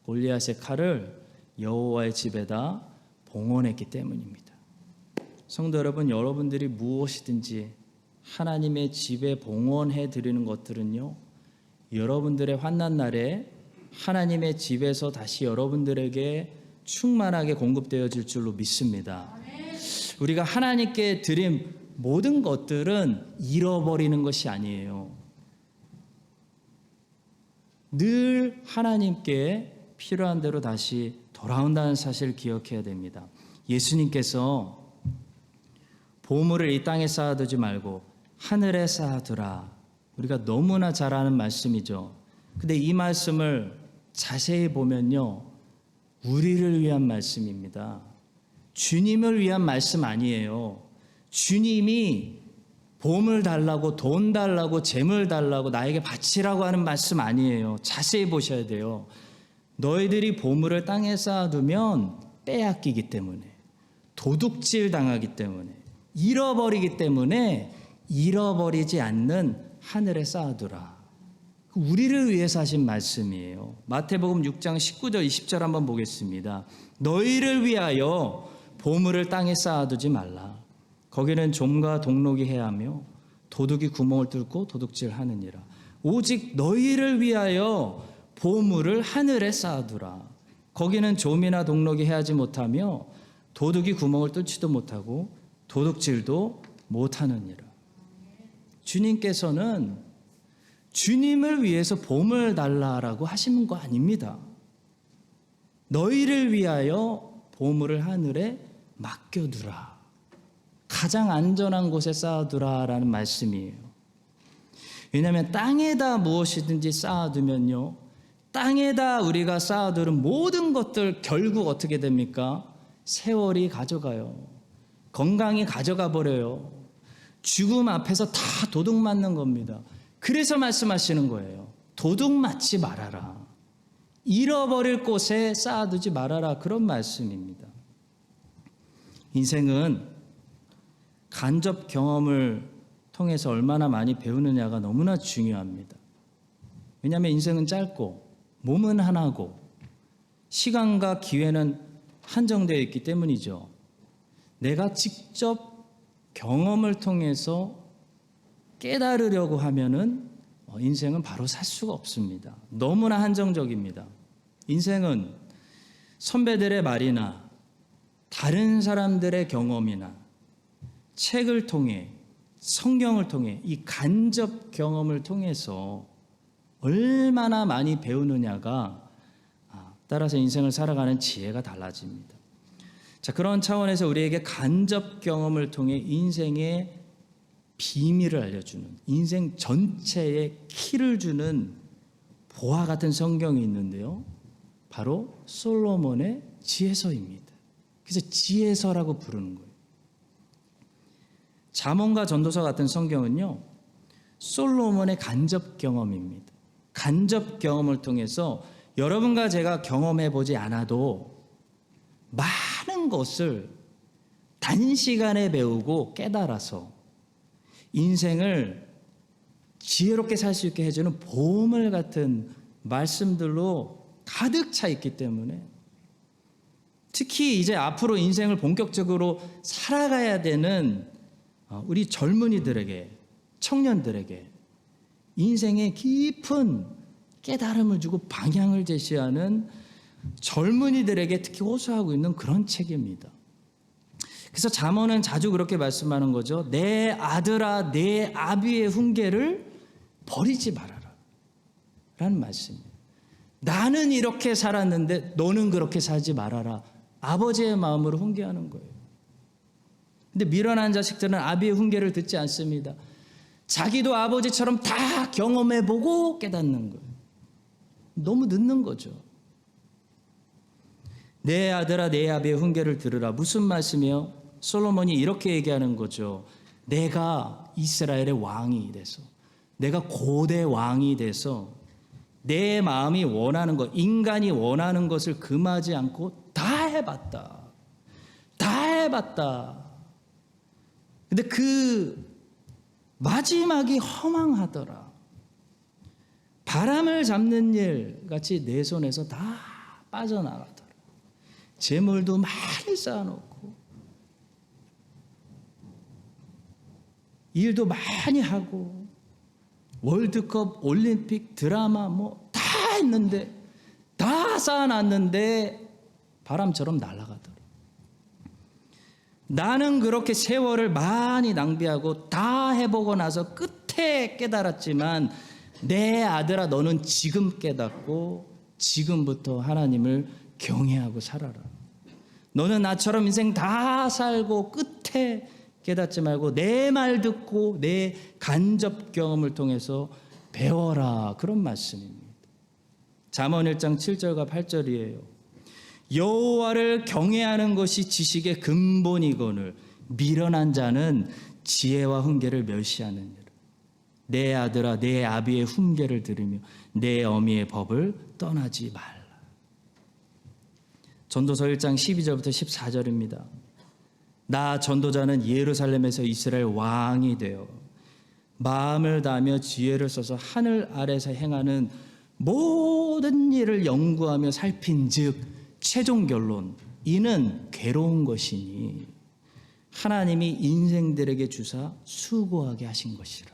골리앗의 칼을 여호와의 집에다 봉헌했기 때문입니다. 성도 여러분, 여러분들이 무엇이든지 하나님의 집에 봉헌해 드리는 것들은요, 여러분들의 환난 날에 하나님의 집에서 다시 여러분들에게 충만하게 공급되어질 줄로 믿습니다. 우리가 하나님께 드린 모든 것들은 잃어버리는 것이 아니에요. 늘 하나님께 필요한 대로 다시 돌아온다는 사실을 기억해야 됩니다. 예수님께서 보물을 이 땅에 쌓아두지 말고 하늘에 쌓아두라. 우리가 너무나 잘 아는 말씀이죠. 근데 이 말씀을 자세히 보면요, 우리를 위한 말씀입니다. 주님을 위한 말씀 아니에요. 주님이 보물 달라고, 돈 달라고, 재물 달라고, 나에게 바치라고 하는 말씀 아니에요. 자세히 보셔야 돼요. 너희들이 보물을 땅에 쌓아두면 빼앗기기 때문에, 도둑질 당하기 때문에, 잃어버리기 때문에 잃어버리지 않는 하늘에 쌓아두라. 우리를 위해서 하신 말씀이에요. 마태복음 6장 19절 20절 한번 보겠습니다. 너희를 위하여 보물을 땅에 쌓아두지 말라. 거기는 좀과 동록이 해하며 도둑이 구멍을 뚫고 도둑질하느니라. 오직 너희를 위하여 보물을 하늘에 쌓아두라. 거기는 좀이나 동록이 해하지 못하며 도둑이 구멍을 뚫지도 못하고 도둑질도 못하느니라. 주님께서는 주님을 위해서 보험을 달라라고 하시는 거 아닙니다. 너희를 위하여 보물을 하늘에 맡겨두라. 가장 안전한 곳에 쌓아두라라는 말씀이에요. 왜냐하면 땅에다 무엇이든지 쌓아두면요, 땅에다 우리가 쌓아두는 모든 것들 결국 어떻게 됩니까? 세월이 가져가요. 건강이 가져가 버려요. 죽음 앞에서 다 도둑 맞는 겁니다. 그래서 말씀하시는 거예요. 도둑 맞지 말아라. 잃어버릴 곳에 쌓아두지 말아라. 그런 말씀입니다. 인생은 간접 경험을 통해서 얼마나 많이 배우느냐가 너무나 중요합니다. 왜냐하면 인생은 짧고 몸은 하나고 시간과 기회는 한정되어 있기 때문이죠. 내가 직접 경험을 통해서 깨달으려고 하면은 인생은 바로 살 수가 없습니다. 너무나 한정적입니다. 인생은 선배들의 말이나 다른 사람들의 경험이나 책을 통해 성경을 통해 이 간접 경험을 통해서 얼마나 많이 배우느냐가 따라서 인생을 살아가는 지혜가 달라집니다. 자, 그런 차원에서 우리에게 간접 경험을 통해 인생의 비밀을 알려주는, 인생 전체의 키를 주는 보화 같은 성경이 있는데요, 바로 솔로몬의 지혜서입니다. 그래서 지혜서라고 부르는 거예요. 잠언과 전도서 같은 성경은요, 솔로몬의 간접 경험입니다. 간접 경험을 통해서 여러분과 제가 경험해 보지 않아도 많은 것을 단시간에 배우고 깨달아서 인생을 지혜롭게 살 수 있게 해주는 보물 같은 말씀들로 가득 차 있기 때문에, 특히 이제 앞으로 인생을 본격적으로 살아가야 되는 우리 젊은이들에게, 청년들에게 인생의 깊은 깨달음을 주고 방향을 제시하는 젊은이들에게 특히 호소하고 있는 그런 책입니다. 그래서 잠언은 자주 그렇게 말씀하는 거죠. 내 아들아, 내 아비의 훈계를 버리지 말아라 라는 말씀이에요. 나는 이렇게 살았는데 너는 그렇게 살지 말아라. 아버지의 마음으로 훈계하는 거예요. 근데 미련한 자식들은 아비의 훈계를 듣지 않습니다. 자기도 아버지처럼 다 경험해보고 깨닫는 거예요. 너무 늦는 거죠. 내 아들아, 내 아비의 훈계를 들으라. 무슨 말씀이요? 솔로몬이 이렇게 얘기하는 거죠. 내가 이스라엘의 왕이 돼서, 내가 고대 왕이 돼서 내 마음이 원하는 것, 인간이 원하는 것을 금하지 않고 다 해봤다. 다 해봤다. 근데 그 마지막이 허망하더라. 바람을 잡는 일 같이 내 손에서 다 빠져나가더라. 재물도 많이 쌓아놓고 일도 많이 하고 월드컵, 올림픽, 드라마 뭐 다 했는데, 다 쌓아놨는데 바람처럼 날아가더라. 나는 그렇게 세월을 많이 낭비하고 다 해보고 나서 끝에 깨달았지만, 내 아들아, 너는 지금 깨닫고 지금부터 하나님을 경외하고 살아라. 너는 나처럼 인생 다 살고 끝에 깨닫지 말고 내 말 듣고 내 간접 경험을 통해서 배워라. 그런 말씀입니다. 잠언 1장 7절과 8절이에요. 여호와를 경외하는 것이 지식의 근본이거늘 미련한 자는 지혜와 훈계를 멸시하느니라. 내 아들아, 내 아비의 훈계를 들으며 내 어미의 법을 떠나지 말라. 전도서 1장 12절부터 14절입니다. 나 전도자는 예루살렘에서 이스라엘 왕이 되어 마음을 다하며 지혜를 써서 하늘 아래서 행하는 모든 일을 연구하며 살핀즉 최종 결론, 이는 괴로운 것이니 하나님이 인생들에게 주사 수고하게 하신 것이라.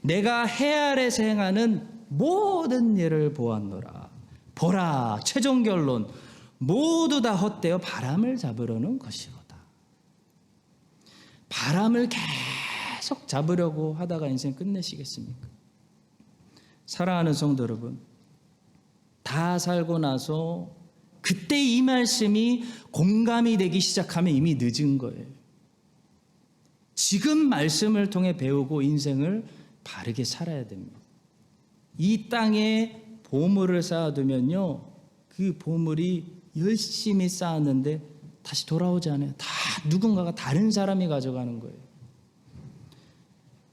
내가 해 아래서 행하는 모든 일을 보았노라. 보라, 최종 결론, 모두 다 헛되어 바람을 잡으려는 것이로다. 바람을 계속 잡으려고 하다가 인생 끝내시겠습니까? 사랑하는 성도 여러분, 다 살고 나서 그때 이 말씀이 공감이 되기 시작하면 이미 늦은 거예요. 지금 말씀을 통해 배우고 인생을 바르게 살아야 됩니다. 이 땅에 보물을 쌓아두면요, 그 보물이 열심히 쌓았는데 다시 돌아오지 않아요. 다 누군가가 다른 사람이 가져가는 거예요.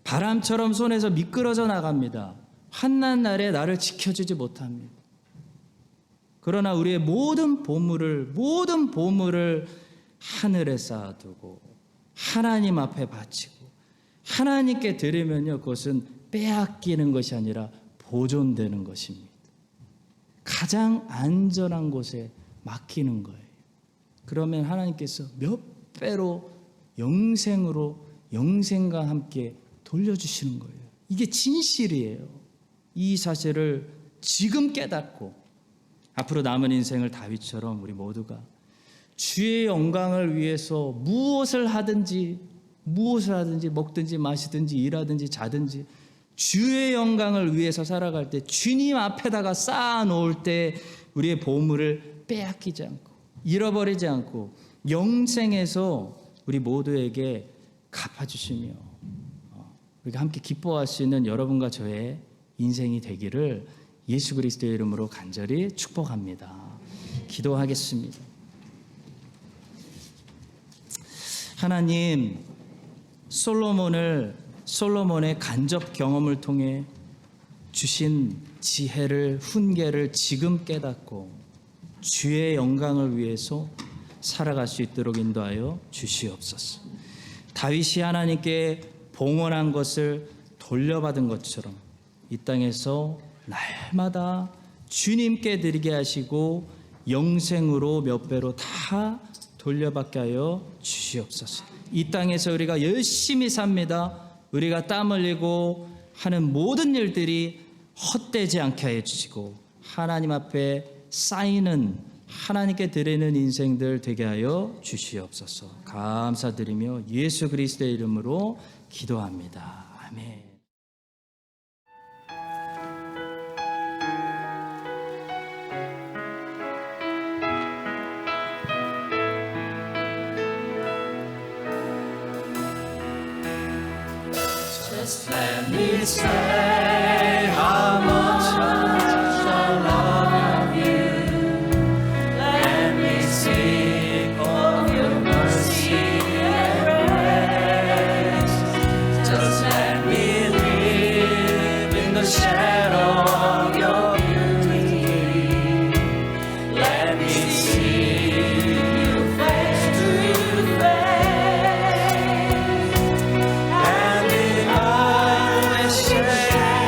바람처럼 손에서 미끄러져 나갑니다. 환난 날에 나를 지켜주지 못합니다. 그러나 우리의 모든 보물을 하늘에 쌓아두고 하나님 앞에 바치고 하나님께 드리면요, 그것은 빼앗기는 것이 아니라 보존되는 것입니다. 가장 안전한 곳에 맡기는 거예요. 그러면 하나님께서 몇 배로 영생과 함께 돌려주시는 거예요. 이게 진실이에요. 이 사실을 지금 깨닫고 앞으로 남은 인생을 다윗처럼 우리 모두가 주의 영광을 위해서 무엇을 하든지 먹든지 마시든지 일하든지 자든지 주의 영광을 위해서 살아갈 때, 주님 앞에다가 쌓아놓을 때 우리의 보물을 빼앗기지 않고 잃어버리지 않고 영생에서 우리 모두에게 갚아주시며 우리가 함께 기뻐할 수 있는 여러분과 저의 인생이 되기를 예수 그리스도의 이름으로 간절히 축복합니다. 기도하겠습니다. 하나님, 솔로몬의 간접 경험을 통해 주신 지혜를, 훈계를 지금 깨닫고 주의 영광을 위해서 살아갈 수 있도록 인도하여 주시옵소서. 다윗이 하나님께 봉헌한 것을 돌려받은 것처럼 이 땅에서 날마다 주님께 드리게 하시고 영생으로 몇 배로 다 돌려받게 하여 주시옵소서. 이 땅에서 우리가 열심히 삽니다. 우리가 땀 흘리고 하는 모든 일들이 헛되지 않게 하여 주시고 하나님 앞에 쌓이는, 하나님께 드리는 인생들 되게 하여 주시옵소서. 감사드리며 예수 그리스도의 이름으로 기도합니다. 아멘. Just let me say how much I love you. Let me sing of your mercy and grace. Just let me live in the shadow of your beauty. Let me see you face to face. And in all the shade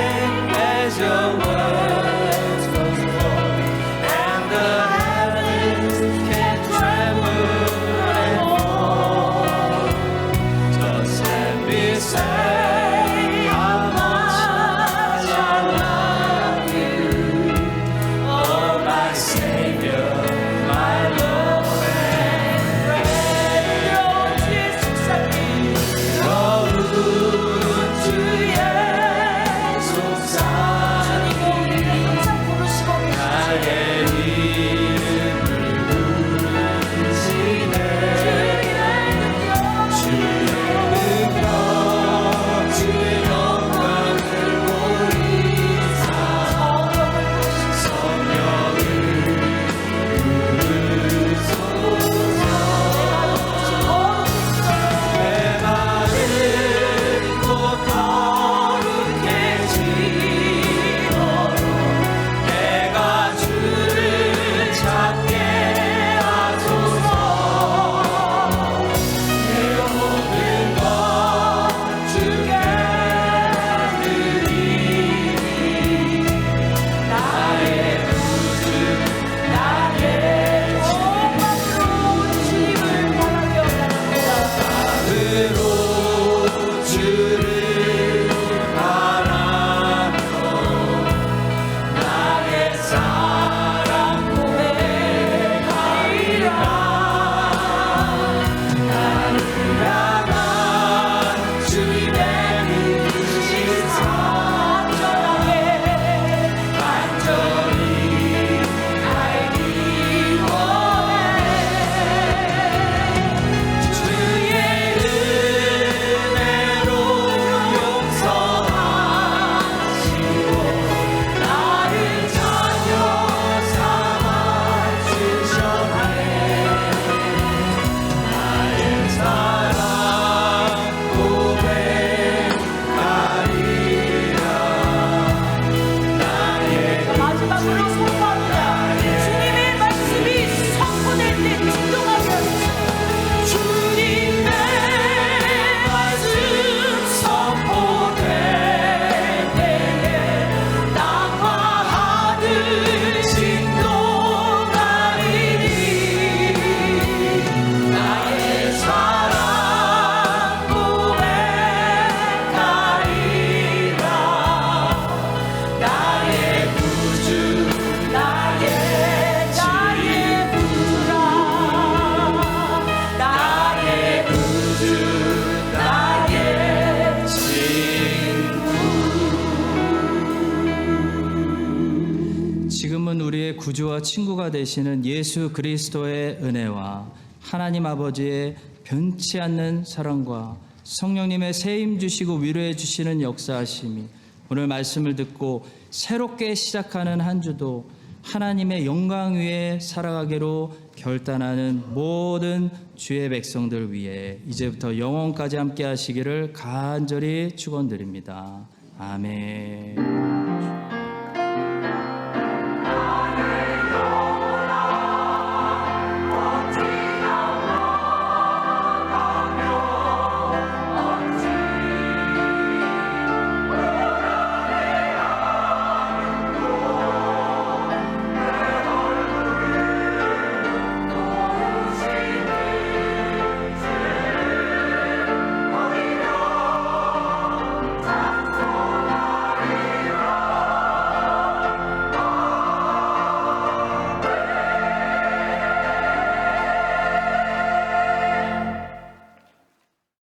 구주와 친구가 되시는 예수 그리스도의 은혜와 하나님 아버지의 변치 않는 사랑과 성령님의 세임 주시고 위로해 주시는 역사하심이 오늘 말씀을 듣고 새롭게 시작하는 한 주도 하나님의 영광 위에 살아가기로 결단하는 모든 주의 백성들 위해 이제부터 영원까지 함께 하시기를 간절히 축원드립니다. 아멘.